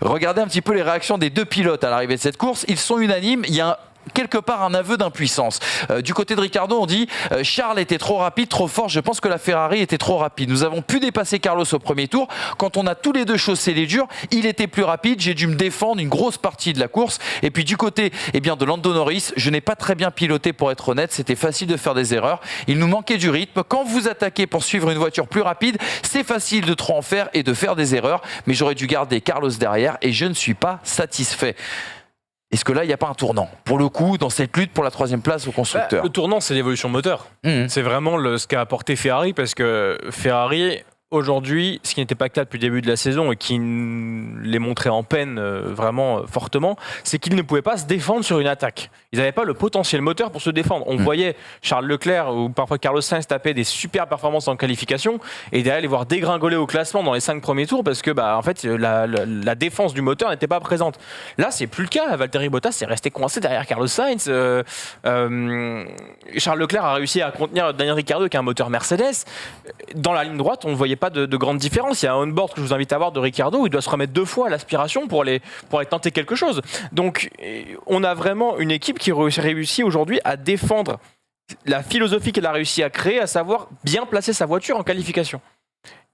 Regardez un petit peu les réactions des 2 pilotes à l'arrivée de cette course. Ils sont unanimes. Il y a quelque part un aveu d'impuissance. Du côté de Ricciardo, on dit Charles était trop rapide, trop fort, je pense que la Ferrari était trop rapide. Nous avons pu dépasser Carlos au premier tour. Quand on a tous les deux chaussé les durs, il était plus rapide, j'ai dû me défendre une grosse partie de la course. Et puis du côté de Lando Norris, je n'ai pas très bien piloté pour être honnête, c'était facile de faire des erreurs. Il nous manquait du rythme. Quand vous attaquez pour suivre une voiture plus rapide, c'est facile de trop en faire et de faire des erreurs. Mais j'aurais dû garder Carlos derrière et je ne suis pas satisfait. Est-ce que là, il n'y a pas un tournant, pour le coup, dans cette lutte pour la 3e place au constructeur? Le tournant, c'est l'évolution moteur. C'est vraiment ce qu'a apporté Ferrari, parce que Ferrari, aujourd'hui, ce qui n'était pas le cas depuis le début de la saison et qui les montrait en peine vraiment fortement, c'est qu'ils ne pouvaient pas se défendre sur une attaque. Ils n'avaient pas le potentiel moteur pour se défendre. On voyait Charles Leclerc ou parfois Carlos Sainz taper des super performances en qualification et derrière les voir dégringoler au classement dans les 5 premiers tours parce que en fait, la défense du moteur n'était pas présente. Là, c'est plus le cas. Valtteri Bottas est resté coincé derrière Carlos Sainz. Charles Leclerc a réussi à contenir Daniel Ricciardo qui a un moteur Mercedes. Dans la ligne droite, on ne voyait pas de grande différence. Il y a un on-board que je vous invite à voir de Ricciardo où il doit se remettre 2 fois à l'aspiration pour aller tenter quelque chose. Donc, on a vraiment une équipe qui réussit aujourd'hui à défendre la philosophie qu'elle a réussi à créer, à savoir bien placer sa voiture en qualification.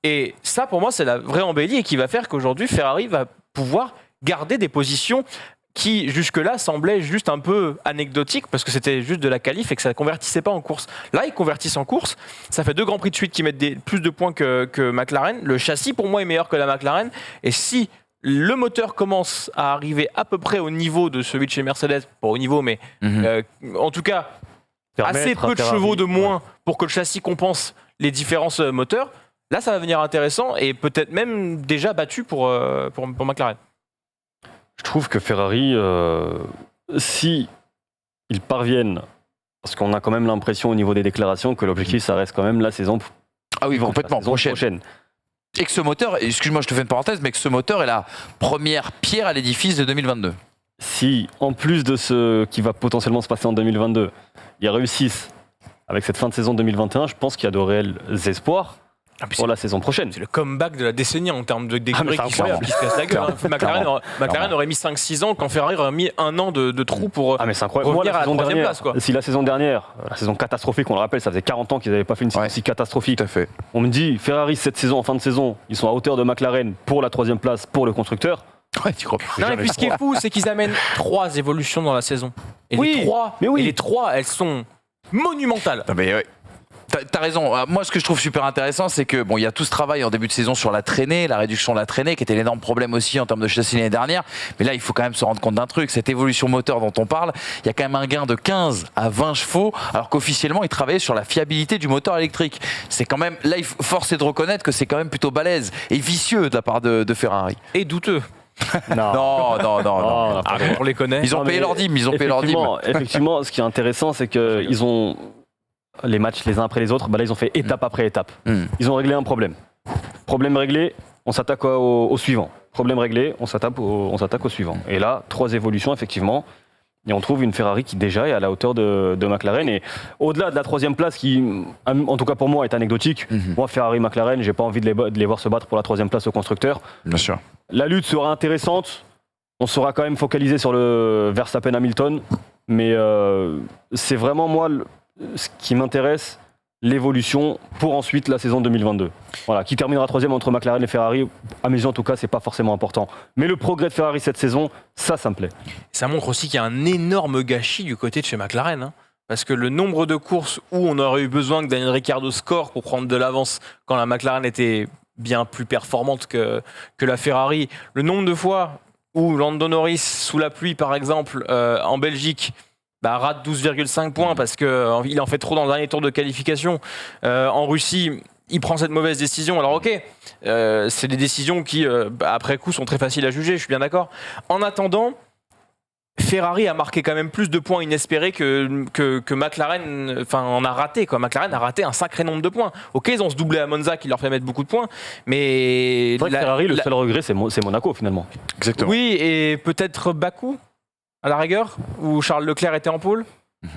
Et ça, pour moi, c'est la vraie embellie et qui va faire qu'aujourd'hui, Ferrari va pouvoir garder des positions qui jusque-là semblaient juste un peu anecdotiques parce que c'était juste de la qualif et que ça ne convertissait pas en course. Là, ils convertissent en course. Ça fait 2 grands prix de suite qui mettent plus de points que McLaren. Le châssis, pour moi, est meilleur que la McLaren. Et si le moteur commence à arriver à peu près au niveau de celui de chez Mercedes, pas au niveau, mais en tout cas, assez peu de chevaux de moins pour que le châssis compense les différences moteurs, là, ça va devenir intéressant et peut-être même déjà battu pour McLaren. Je trouve que Ferrari, si ils parviennent, parce qu'on a quand même l'impression au niveau des déclarations que l'objectif, ça reste quand même la saison complètement prochaine. Et que ce moteur, excuse-moi, je te fais une parenthèse, mais que ce moteur est la première pierre à l'édifice de 2022. Si, en plus de ce qui va potentiellement se passer en 2022, ils réussissent avec cette fin de saison 2021, je pense qu'il y a de réels espoirs pour la saison prochaine. C'est le comeback de la décennie en termes d'écurie qui se casse la gueule. McLaren aurait mis 5-6 ans quand Ferrari aurait mis 1 an de trou pour c'est incroyable. revenir à la 3e place. Si la saison dernière, la saison catastrophique, on le rappelle, ça faisait 40 ans qu'ils n'avaient pas fait une saison si catastrophique. Tout à fait. On me dit, Ferrari, cette saison, en fin de saison, ils sont à hauteur de McLaren pour la 3e place pour le constructeur. Ouais, tu crois plus. Non, et puis ce qui est fou, c'est qu'ils amènent 3 évolutions dans la saison. Et les 3, elles sont monumentales. Non, mais t'as raison. Moi, ce que je trouve super intéressant, c'est que il y a tout ce travail en début de saison sur la traînée, la réduction de la traînée, qui était l'énorme problème aussi en termes de châssis l'année dernière. Mais là, il faut quand même se rendre compte d'un truc. Cette évolution moteur dont on parle, il y a quand même un gain de 15 à 20 chevaux, alors qu'officiellement, ils travaillaient sur la fiabilité du moteur électrique. C'est quand même, là, force est de reconnaître que c'est quand même plutôt balèze et vicieux de la part de Ferrari. Et douteux. Non. On les connaît. Ils ont payé leur dîme. Effectivement, ce qui est intéressant, c'est qu'ils ont les matchs les uns après les autres. Là, ils ont fait étape après étape. Ils ont réglé un problème. Problème réglé, on s'attaque au suivant. Problème réglé, on s'attaque au suivant. Et là, 3 évolutions, effectivement. Et on trouve une Ferrari qui déjà est à la hauteur de McLaren. Et au-delà de la 3e place, qui, en tout cas pour moi, est anecdotique. Moi, Ferrari-McLaren, j'ai pas envie de les voir se battre pour la 3e place au constructeur. Bien sûr. La lutte sera intéressante. On sera quand même focalisé sur le Verstappen-Hamilton. Mais c'est vraiment, moi, ce qui m'intéresse, l'évolution pour ensuite la saison 2022. Voilà, qui terminera 3e entre McLaren et Ferrari, à mes yeux en tout cas, c'est pas forcément important. Mais le progrès de Ferrari cette saison, ça me plaît. Ça montre aussi qu'il y a un énorme gâchis du côté de chez McLaren. Parce que le nombre de courses où on aurait eu besoin que Daniel Ricciardo score pour prendre de l'avance quand la McLaren était bien plus performante que la Ferrari, le nombre de fois où Lando Norris, sous la pluie par exemple, en Belgique, rate 12,5 points parce qu'il en fait trop dans le dernier tour de qualification. En Russie, il prend cette mauvaise décision. Alors ok, c'est des décisions qui, après coup, sont très faciles à juger, je suis bien d'accord. En attendant, Ferrari a marqué quand même plus de points inespérés que McLaren en a raté. McLaren a raté un sacré nombre de points. Ok, ils ont ce doublé à Monza qui leur fait mettre beaucoup de points, mais... Ferrari, le seul regret, c'est Monaco finalement. Exactement. Oui, et peut-être Bakou à la rigueur, où Charles Leclerc était en pôle.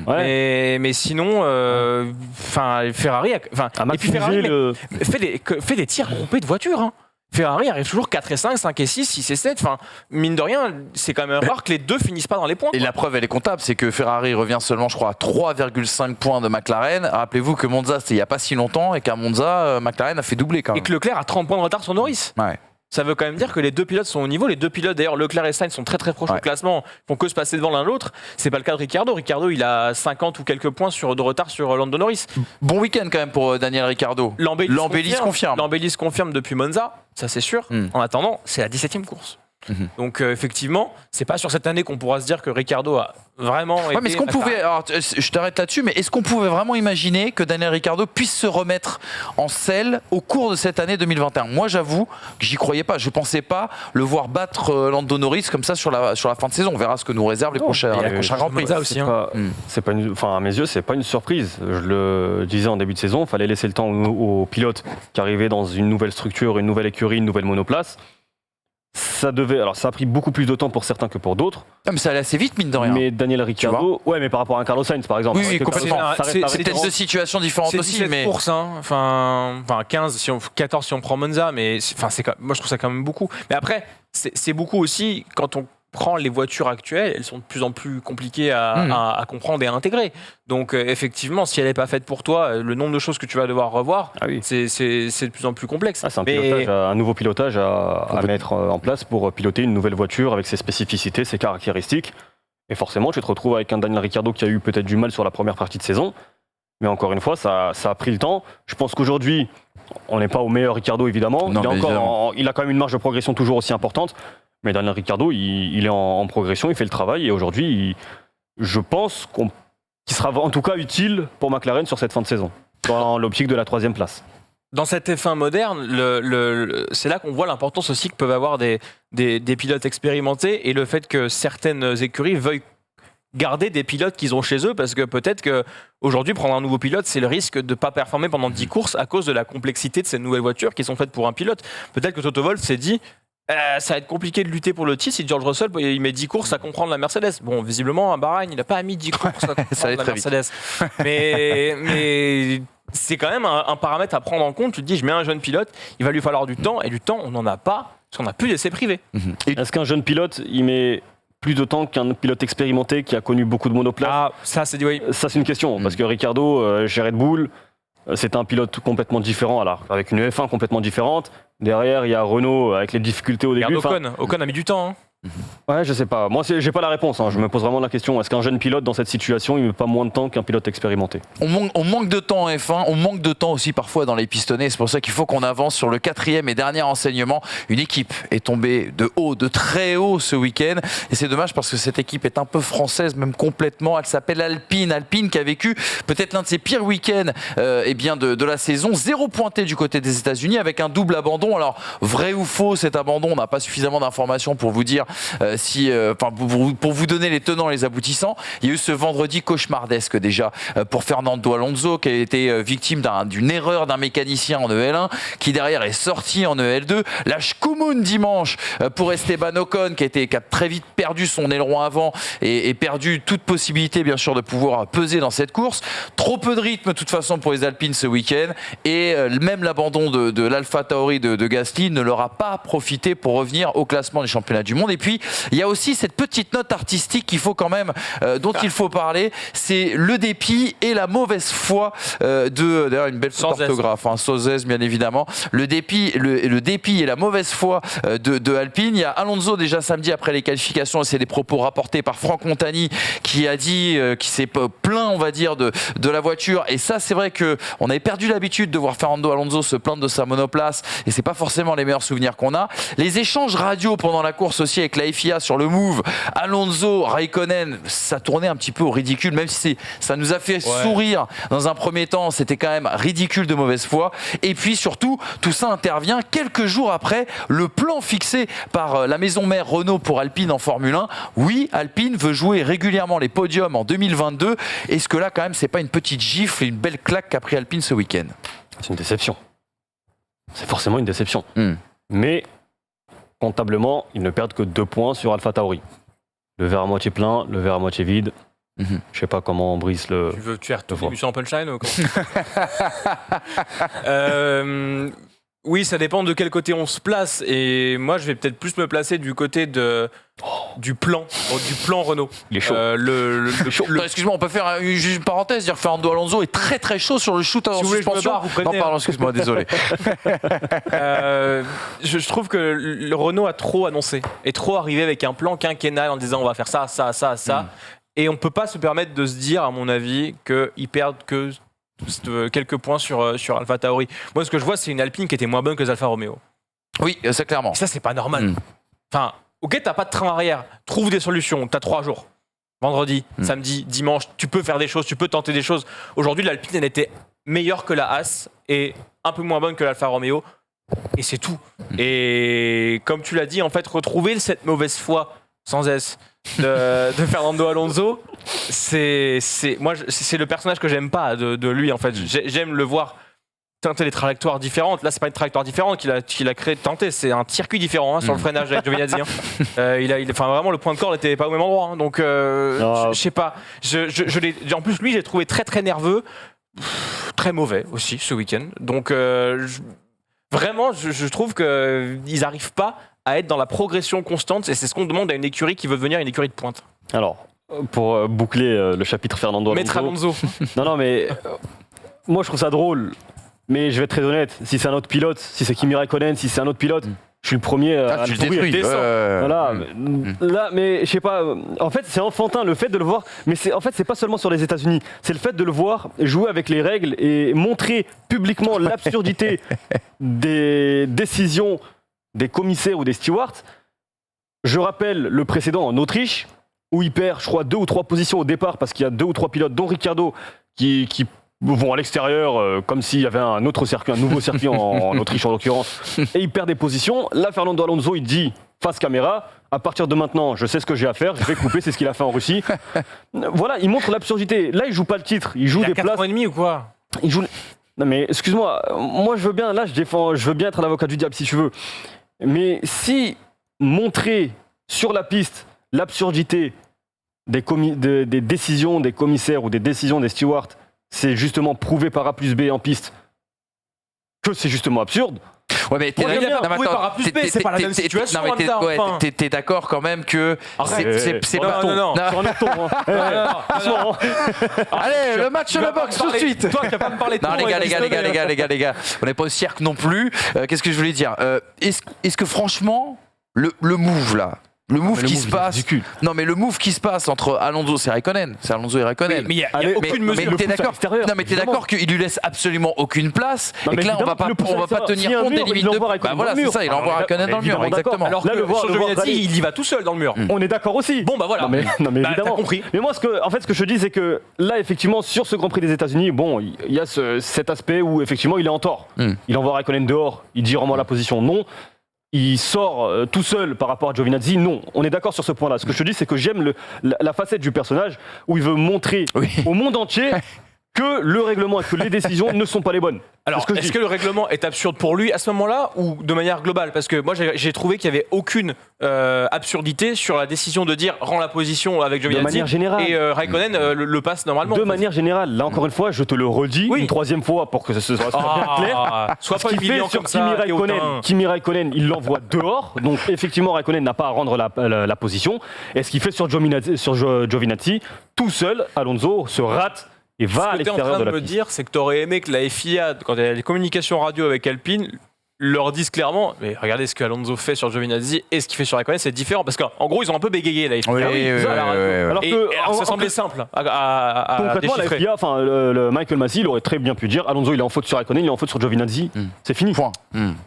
Mais sinon, Ferrari, fait des tirs groupés de voitures. Ferrari arrive toujours 4 et 5, 5 et 6, 6 et 7. Mine de rien, c'est quand même rare que les deux finissent pas dans les points. Et la preuve, elle est comptable, c'est que Ferrari revient seulement, je crois, à 3,5 points de McLaren. Rappelez-vous que Monza, c'était il n'y a pas si longtemps, et qu'à Monza, McLaren a fait doubler quand même. Et que Leclerc a 30 points de retard sur Norris. Ouais. Ça veut quand même dire que les 2 pilotes sont au niveau. Les 2 pilotes, d'ailleurs, Leclerc et Sainz sont très très proches au classement, font que se passer devant l'un l'autre. C'est pas le cas de Ricciardo. Ricciardo, il a 50 ou quelques points de retard sur Lando Norris. Bon week-end quand même pour Daniel Ricciardo. L'embellie se confirme. L'embellie se confirme depuis Monza, ça c'est sûr. En attendant, c'est la 17e course. Donc effectivement, c'est pas sur cette année qu'on pourra se dire que Ricciardo a vraiment Ouais, mais est-ce qu'on pouvait, alors, je t'arrête là-dessus, mais est-ce qu'on pouvait vraiment imaginer que Daniel Ricciardo puisse se remettre en selle au cours de cette année 2021 ? Moi, j'avoue que j'y croyais pas. Je pensais pas le voir battre Lando Norris comme ça sur la fin de saison. On verra ce que nous réservent les prochains Grands Prix. Ça aussi, c'est pas à mes yeux, c'est pas une surprise. Je le disais en début de saison, il fallait laisser le temps aux pilotes qui arrivaient dans une nouvelle structure, une nouvelle écurie, une nouvelle monoplace. Ça a pris beaucoup plus de temps pour certains que pour d'autres. Mais ça allait assez vite, mine de rien. Mais Daniel Ricciardo, mais par rapport à un Carlos Sainz, par exemple. Oui, complètement. C'est peut-être deux situations différentes c'est aussi. Mais courses, enfin 15, 14 si on prend Monza, mais moi je trouve ça quand même beaucoup. Mais après, c'est beaucoup aussi quand on prend les voitures actuelles, elles sont de plus en plus compliquées à comprendre et à intégrer. Donc effectivement, si elle n'est pas faite pour toi, le nombre de choses que tu vas devoir revoir, c'est de plus en plus complexe. C'est un nouveau pilotage à mettre en place pour piloter une nouvelle voiture avec ses spécificités, ses caractéristiques. Et forcément, tu te retrouves avec un Daniel Ricciardo qui a eu peut-être du mal sur la première partie de saison. Mais encore une fois, ça a pris le temps. Je pense qu'aujourd'hui, on n'est pas au meilleur Ricciardo, évidemment. Il a quand même une marge de progression toujours aussi importante. Mais Daniel Ricciardo, il est en progression, il fait le travail. Et aujourd'hui, je pense qu'il sera en tout cas utile pour McLaren sur cette fin de saison, dans l'optique de la 3e place. Dans cette F1 moderne, c'est là qu'on voit l'importance aussi que peuvent avoir des pilotes expérimentés et le fait que certaines écuries veuillent garder des pilotes qu'ils ont chez eux, parce que peut-être qu'aujourd'hui, prendre un nouveau pilote, c'est le risque de ne pas performer pendant 10 courses à cause de la complexité de ces nouvelles voitures qui sont faites pour un pilote. Peut-être que Toto Wolff s'est dit ça va être compliqué de lutter pour le titre si George Russell il met 10 courses à comprendre la Mercedes. Bon, visiblement, à Bahreïn, il n'a pas mis 10 courses à comprendre la Mercedes. Mais c'est quand même un paramètre à prendre en compte. Tu te dis, je mets un jeune pilote, il va lui falloir du temps, et du temps, on n'en a pas, parce qu'on n'a plus d'essais privés. Est-ce qu'un jeune pilote, il met plus de temps qu'un pilote expérimenté qui a connu beaucoup de monoplaces ? Ça, c'est une question, parce que Ricciardo, chez Red Bull, c'est un pilote complètement différent, alors avec une F1 complètement différente. Derrière, il y a Renault avec les difficultés au début. Ocon a mis du temps. Ouais, je sais pas. Moi, j'ai pas la réponse. Je me pose vraiment la question. Est-ce qu'un jeune pilote dans cette situation, il met pas moins de temps qu'un pilote expérimenté ? On manque de temps en F1. On manque de temps aussi parfois dans les pistonnets. C'est pour ça qu'il faut qu'on avance sur le 4e et dernier enseignement. Une équipe est tombée de très haut ce week-end. Et c'est dommage parce que cette équipe est un peu française, même complètement. Elle s'appelle Alpine. Alpine qui a vécu peut-être l'un de ses pires week-ends de la saison. 0 pointé du côté des États-Unis avec un double abandon. Alors, vrai ou faux cet abandon ? On n'a pas suffisamment d'informations pour vous dire pour vous donner les tenants et les aboutissants. Il y a eu ce vendredi cauchemardesque déjà pour Fernando Alonso qui a été victime d'une erreur d'un mécanicien en EL1 qui derrière est sorti en EL2. La Schkumun dimanche pour Esteban Ocon qui a très vite perdu son aileron avant et perdu toute possibilité bien sûr de pouvoir peser dans cette course. Trop peu de rythme de toute façon pour les Alpines ce week-end et même l'abandon de l'Alpha Tauri de Gasly ne leur a pas profité pour revenir au classement des championnats du monde. Et puis, il y a aussi cette petite note artistique qu'il faut quand même, dont il faut parler, c'est le dépit et la mauvaise foi d'ailleurs une belle faute d'orthographe, Sozès bien évidemment, le dépit et la mauvaise foi de Alpine. Il y a Alonso déjà samedi après les qualifications, et c'est des propos rapportés par Franck Montagny qui a dit, qui s'est plaint on va dire de la voiture, et ça c'est vrai qu'on avait perdu l'habitude de voir Fernando Alonso se plaindre de sa monoplace, et c'est pas forcément les meilleurs souvenirs qu'on a. Les échanges radio pendant la course aussi avec la FIA sur le move Alonso, Raikkonen, ça tournait un petit peu au ridicule, même si ça nous a fait sourire dans un premier temps, c'était quand même ridicule de mauvaise foi. Et puis surtout, tout ça intervient quelques jours après le plan fixé par la maison mère Renault pour Alpine en Formule 1. Oui, Alpine veut jouer régulièrement les podiums en 2022. Est-ce que là, quand même, c'est pas une petite gifle, une belle claque qu'a pris Alpine ce week-end ? C'est une déception. C'est forcément une déception. Mais comptablement, ils ne perdent que 2 points sur Alpha Tauri. Le verre à moitié plein, le verre à moitié vide. Je sais pas comment Brice le... Tu veux faire toute l'émission en punchline ou quoi? Oui, ça dépend de quel côté on se place. Et moi, je vais peut-être plus me placer du côté du plan Renault. Il est chaud. Excuse-moi, on peut faire juste une parenthèse, dire que Fernando Alonso est très très chaud sur le shoot en suspension. Non, pardon, excuse-moi, désolé. Je trouve que le Renault a trop annoncé et trop arrivé avec un plan quinquennal en disant on va faire ça. Et on peut pas se permettre de se dire, à mon avis, qu'ils perdent que quelques points sur Alpha Tauri. Moi, ce que je vois, c'est une Alpine qui était moins bonne que les Alfa Romeo. Oui, c'est clairement. Et ça, c'est pas normal. Enfin, ok, t'as pas de train arrière, trouve des solutions, t'as 3 jours. Vendredi, samedi, dimanche, tu peux faire des choses, tu peux tenter des choses. Aujourd'hui, l'Alpine, elle était meilleure que la Haas et un peu moins bonne que l'Alfa Romeo. Et c'est tout. Et comme tu l'as dit, en fait, retrouver cette mauvaise foi, sans S, de Fernando Alonso, c'est le personnage que j'aime pas de lui, en fait. J'aime le voir tenter des trajectoires différentes. Là, c'est pas une trajectoire différente qu'il a créé, tenté, c'est un circuit différent sur le freinage avec Giovinazzi. Enfin, vraiment, le point de corde n'était pas au même endroit. Hein. Donc, je sais pas. En plus, lui, j'ai trouvé très très nerveux, très mauvais aussi ce week-end. Donc, vraiment, je trouve qu'ils n'arrivent pas à être dans la progression constante. Et c'est ce qu'on demande à une écurie qui veut devenir une écurie de pointe. Alors, pour boucler le chapitre Fernando Alonso. Maître Alonso. Non, mais moi, je trouve ça drôle. Mais je vais être très honnête, si c'est un autre pilote, si c'est Kimi Raikkonen, si c'est un autre pilote, je suis le premier à le détruire. Voilà. Là, mais je sais pas. En fait, c'est enfantin le fait de le voir. Mais en fait, c'est pas seulement sur les États-Unis. C'est le fait de le voir jouer avec les règles et montrer publiquement l'absurdité des décisions des commissaires ou des stewards. Je rappelle le précédent en Autriche où il perd, je crois, 2 ou 3 positions au départ parce qu'il y a 2 ou 3 pilotes, dont Ricciardo, qui vont à l'extérieur comme s'il y avait un autre circuit, un nouveau circuit en Autriche en l'occurrence, et il perd des positions. Là, Fernando Alonso, il dit face caméra, à partir de maintenant, je sais ce que j'ai à faire, je vais couper, c'est ce qu'il a fait en Russie. Voilà, il montre l'absurdité. Là, il joue pas le titre, il joue des places. 4 ans et demi ou quoi? Il joue. Non mais excuse-moi, moi je veux bien, là je veux bien être l'avocat du diable si tu veux. Mais si montrer sur la piste l'absurdité des décisions des commissaires ou des décisions des stewards, c'est justement prouvé par A plus B en piste que c'est justement absurde. Ouais, mais t'es d'accord quand même que c'est pas non. Allez, le match de boxe tout de suite. Toi qui vas pas me parler de non, les gars, on n'est pas au cirque non plus. Qu'est-ce que je voulais dire, est-ce que franchement le move là, le move qui se passe. Non, mais le move qui se passe entre Alonso et Raikkonen, c'est Alonso et Raikkonen. Mais il y a aucune mesure. Mais t'es d'accord. Non, mais t'es d'accord qu'il lui laisse absolument aucune place et que là on va pas tenir compte des limites de. Bah voilà, c'est ça. Il envoie Raikkonen dans le mur, exactement. Alors là, sur Giovinazzi, il y va tout seul dans le mur. On est d'accord aussi. Bon bah voilà. Non mais évidemment. Compris. Mais moi, ce que je dis, c'est que là, effectivement, sur ce Grand Prix des États-Unis, bon, il y a cet aspect où effectivement, il est en tort. Il envoie Raikkonen dehors. Il dit rends-moi la position. Non. Il sort tout seul par rapport à Giovinazzi. Non, on est d'accord sur ce point-là. Ce que je te dis, c'est que j'aime la facette du personnage où il veut montrer au monde entier que le règlement et que les décisions ne sont pas les bonnes. Alors, est-ce que le règlement est absurde pour lui à ce moment-là ou de manière globale? Parce que moi, j'ai trouvé qu'il n'y avait aucune absurdité sur la décision de dire rends la position avec Giovinazzi. De manière générale. Et Raikkonen le passe normalement. De manière générale. Là, encore une fois, je te le redis une troisième fois pour que ce soit bien clair. Sois pas humiliant comme ça. Kimi Raikkonen, il l'envoie dehors. Donc, effectivement, Raikkonen n'a pas à rendre la position. Et ce qu'il fait sur Giovinazzi, tout seul, Alonso se rate et va à l'extérieur de la piste. Ce que tu es en train de me dire, c'est que tu aurais aimé que la FIA, quand il y a les communications radio avec Alpine, leur disent clairement, mais regardez ce qu'Alonso fait sur Giovinazzi et ce qu'il fait sur Raikkonen, c'est différent. Parce qu'en gros, ils ont un peu bégayé la FIA. Alors ça semblait simple à concrètement, la FIA, enfin, le Michael Masi, il aurait très bien pu dire Alonso, il est en faute sur Raikkonen, il est en faute sur Giovinazzi. C'est fini. Point.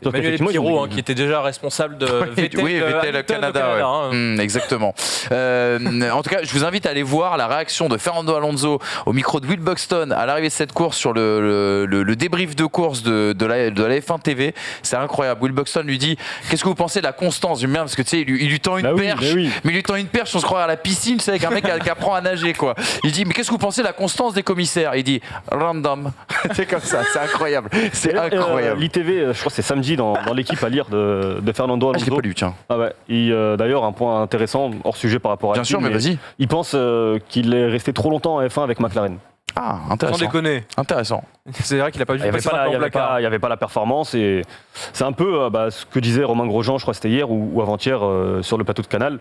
Emmanuel Pirot, qui était déjà responsable de Vettel Canada. Exactement. En tout cas, je vous invite à aller voir la réaction de Fernando Alonso au micro de Will Buxton à l'arrivée de cette course sur le débrief de course de la F1 TV. C'est incroyable. Will Buxton lui dit qu'est-ce que vous pensez de la constance du mien, parce que tu sais, il lui tend une perche, mais il lui tend une perche, on se croit à la piscine, tu sais, avec un mec qui apprend à nager, quoi. Il dit mais qu'est-ce que vous pensez de la constance des commissaires? Il dit random. C'est comme ça, c'est incroyable. C'est incroyable. L'ITV, je crois que c'est samedi dans l'équipe à lire de Fernando Alonso. Je l'ai pas lu, tiens. Ah ouais. Et d'ailleurs, un point intéressant, hors sujet par rapport à. Bien sûr, mais vas-y. Il pense qu'il est resté trop longtemps en F1 avec McLaren. Ah, intéressant. Sans déconner. Intéressant. C'est vrai qu'il n'a pas dû passer il n'y avait pas la performance et c'est un peu ce que disait Romain Grosjean, je crois que c'était hier ou avant-hier sur le plateau de Canal.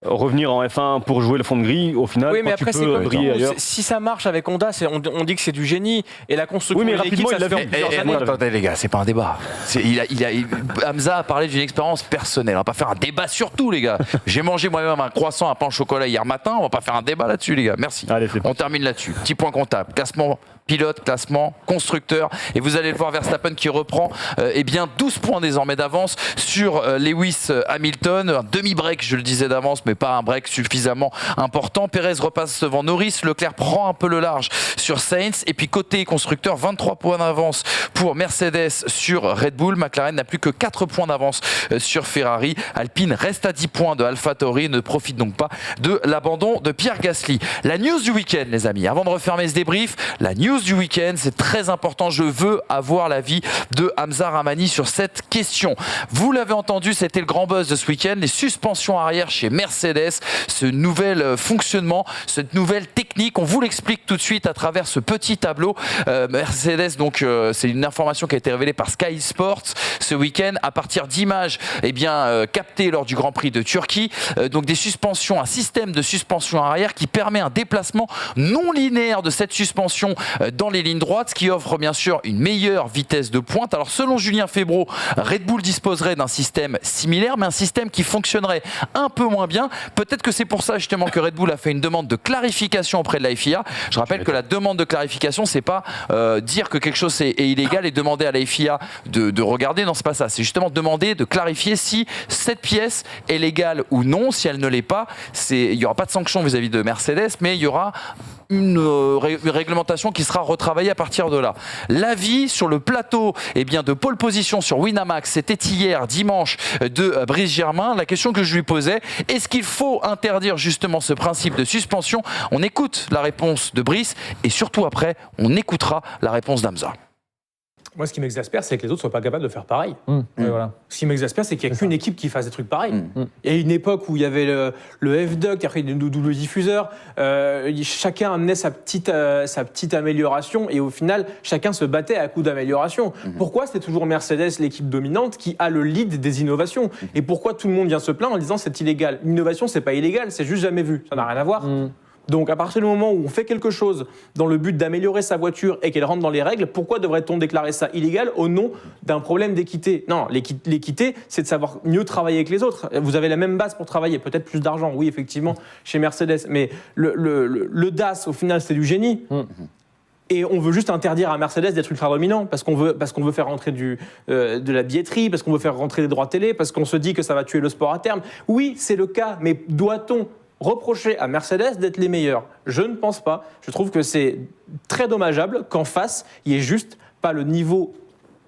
Revenir en F1 pour jouer le fond de grille, au final, oui, mais après, tu peux briller ailleurs. Si ça marche avec Honda, on dit que c'est du génie et la construction de l'équipe, ça se fait en plusieurs années. Attendez les gars, c'est pas un débat. Hamza a parlé d'une expérience personnelle. On va pas faire un débat sur tout, les gars. J'ai mangé moi-même un croissant, un pain au chocolat hier matin. On va pas faire un débat là-dessus, les gars. Merci. Allez, on termine là-dessus. Petit point comptable. Classement pilote, classement, constructeur. Et vous allez le voir, Verstappen qui reprend 12 points désormais d'avance sur Lewis Hamilton. Un demi-break, je le disais d'avance, mais pas un break suffisamment important. Perez repasse devant Norris. Leclerc prend un peu le large sur Sainz. Et puis côté constructeur, 23 points d'avance pour Mercedes sur Red Bull. McLaren n'a plus que 4 points d'avance sur Ferrari. Alpine reste à 10 points de AlphaTauri, ne profite donc pas de l'abandon de Pierre Gasly. La news du week-end, les amis, avant de refermer ce débrief, la news du week-end, c'est très important. Je veux avoir l'avis de Hamza Rahmani sur cette question. Vous l'avez entendu, c'était le grand buzz de ce week-end, les suspensions arrière chez Mercedes, ce nouvel fonctionnement, cette nouvelle technique. On vous l'explique tout de suite à travers ce petit tableau. Mercedes, donc, c'est une information qui a été révélée par Sky Sports ce week-end à partir d'images captées lors du Grand Prix de Turquie. Donc des suspensions, un système de suspension arrière qui permet un déplacement non linéaire de cette suspension dans les lignes droites, ce qui offre bien sûr une meilleure vitesse de pointe. Alors selon Julien Febvre, Red Bull disposerait d'un système similaire, mais un système qui fonctionnerait un peu moins bien. Peut-être que c'est pour ça justement que Red Bull a fait une demande de clarification auprès de la FIA. Je rappelle que la demande de clarification, c'est pas dire que quelque chose est illégal et demander à la FIA de regarder. Non, c'est pas ça. C'est justement demander de clarifier si cette pièce est légale ou non. Si elle ne l'est pas, il n'y aura pas de sanction vis-à-vis de Mercedes, mais il y aura une réglementation qui sera retravaillée à partir de là. L'avis sur le plateau de pole position sur Winamax, c'était hier, dimanche, de Brice Germain. La question que je lui posais, est-ce qu'il faut interdire justement ce principe de suspension? On écoute la réponse de Brice et surtout après, on écoutera la réponse d'Hamza. Moi, ce qui m'exaspère, c'est que les autres ne soient pas capables de faire pareil. Voilà. Ce qui m'exaspère, c'est qu'il n'y a qu'une équipe qui fasse des trucs pareils. Il y a une époque où il y avait le F-Duct, après il y a le double diffuseur. Chacun amenait sa petite amélioration et au final, chacun se battait à coups d'amélioration. Pourquoi c'est toujours Mercedes, l'équipe dominante, qui a le lead des innovations? Et pourquoi tout le monde vient se plaindre en disant c'est illégal? L'innovation, c'est pas illégal, c'est juste jamais vu. Ça n'a rien à voir. Donc à partir du moment où on fait quelque chose dans le but d'améliorer sa voiture et qu'elle rentre dans les règles, pourquoi devrait-on déclarer ça illégal au nom d'un problème d'équité? Non, l'équité, c'est de savoir mieux travailler avec les autres. Vous avez la même base pour travailler, peut-être plus d'argent, oui effectivement, chez Mercedes, mais le DAS, au final, c'est du génie. Et on veut juste interdire à Mercedes d'être ultra dominant parce qu'on veut faire rentrer de la billetterie, parce qu'on veut faire rentrer des droits télé, parce qu'on se dit que ça va tuer le sport à terme. Oui, c'est le cas, mais doit-on reprocher à Mercedes d'être les meilleurs? Je ne pense pas. Je trouve que c'est très dommageable qu'en face, il n'y ait juste pas le niveau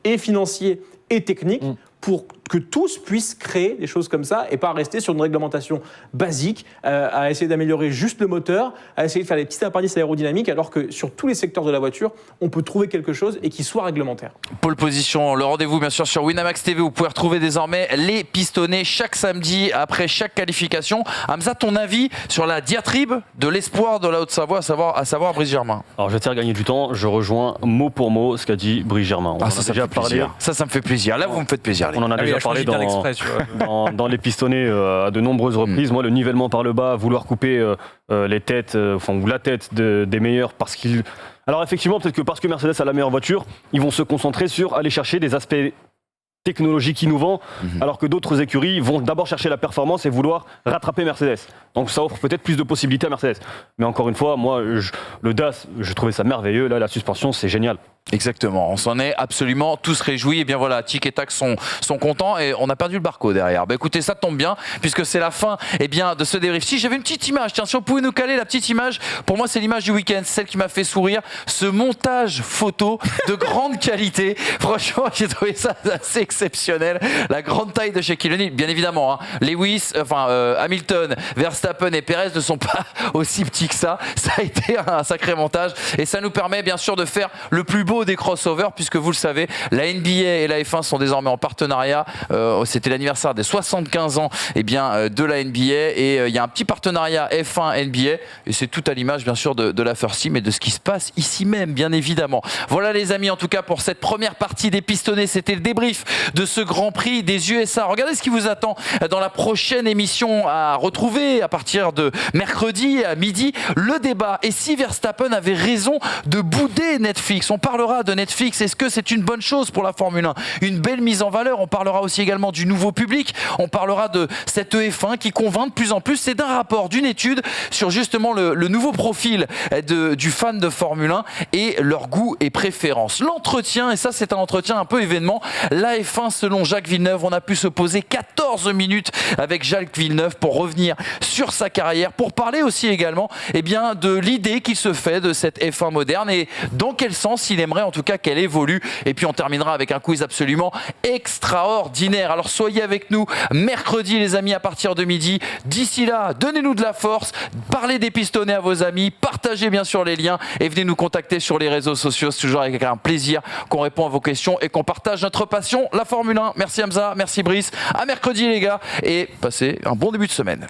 et financier et technique pour que tous puissent créer des choses comme ça et pas rester sur une réglementation basique, à essayer d'améliorer juste le moteur, à essayer de faire des petits appendices aérodynamiques, alors que sur tous les secteurs de la voiture, on peut trouver quelque chose et qui soit réglementaire. Pole position, le rendez-vous bien sûr sur Winamax TV, vous pouvez retrouver désormais les pistonnés chaque samedi après chaque qualification. Hamza, ton avis sur la diatribe de l'espoir de la Haute-Savoie, à savoir Brice Germain? Alors je vais te faire gagner du temps, je rejoins mot pour mot ce qu'a dit Brice Germain. Ça me fait plaisir. Ça me fait plaisir. Là, vous me faites plaisir. On en a déjà parlé dans les pistonnés à de nombreuses reprises. Moi, le nivellement par le bas, vouloir couper les têtes, ou la tête des meilleurs parce qu'ils... Alors effectivement, peut-être que parce que Mercedes a la meilleure voiture, ils vont se concentrer sur aller chercher des aspects technologiques innovants, alors que d'autres écuries vont d'abord chercher la performance et vouloir rattraper Mercedes. Donc ça offre peut-être plus de possibilités à Mercedes. Mais encore une fois, moi, le DAS, je trouvais ça merveilleux. Là, la suspension, c'est génial. Exactement, on s'en est absolument tous réjouis. Et bien voilà, Tic et Tac sont contents et on a perdu le Barco derrière. Écoutez, ça tombe bien puisque c'est la fin de ce débrief. Si j'avais une petite image, tiens, si on pouvait nous caler la petite image, pour moi c'est l'image du week-end, celle qui m'a fait sourire, ce montage photo de grande qualité. Franchement, j'ai trouvé ça assez exceptionnel. La grande taille de Shaquille O'Neal, bien évidemment. Lewis, Hamilton, Verstappen et Perez ne sont pas aussi petits que ça. Ça a été un sacré montage et ça nous permet bien sûr de faire le plus beau des crossovers, puisque vous le savez, la NBA et la F1 sont désormais en partenariat. C'était l'anniversaire des 75 ans de la NBA et il y a un petit partenariat F1-NBA et c'est tout à l'image bien sûr de la First Team et de ce qui se passe ici même, bien évidemment. Voilà les amis, en tout cas pour cette première partie des pistonnés, c'était le débrief de ce Grand Prix des USA. Regardez ce qui vous attend dans la prochaine émission à retrouver à partir de mercredi à midi, le débat. Et si Verstappen avait raison de bouder Netflix? On parle parlera de Netflix. Est-ce que c'est une bonne chose pour la Formule 1? Une belle mise en valeur. On parlera aussi également du nouveau public. On parlera de cette EF1 qui convainc de plus en plus. C'est d'un rapport, d'une étude sur justement le nouveau profil du fan de Formule 1 et leur goût et préférence. L'entretien, et ça c'est un entretien un peu événement, la F1 selon Jacques Villeneuve, on a pu se poser 14 minutes avec Jacques Villeneuve pour revenir sur sa carrière, pour parler aussi également de l'idée qu'il se fait de cette F1 moderne et dans quel sens il aimerait en tout cas qu'elle évolue. Et puis on terminera avec un quiz absolument extraordinaire. Alors soyez avec nous mercredi les amis à partir de midi. D'ici là, donnez-nous de la force, parlez des pistonnets à vos amis, partagez bien sûr les liens et venez nous contacter sur les réseaux sociaux. C'est toujours avec un plaisir qu'on répond à vos questions et qu'on partage notre passion, la Formule 1. Merci Hamza, merci Brice. À mercredi les gars et passez un bon début de semaine.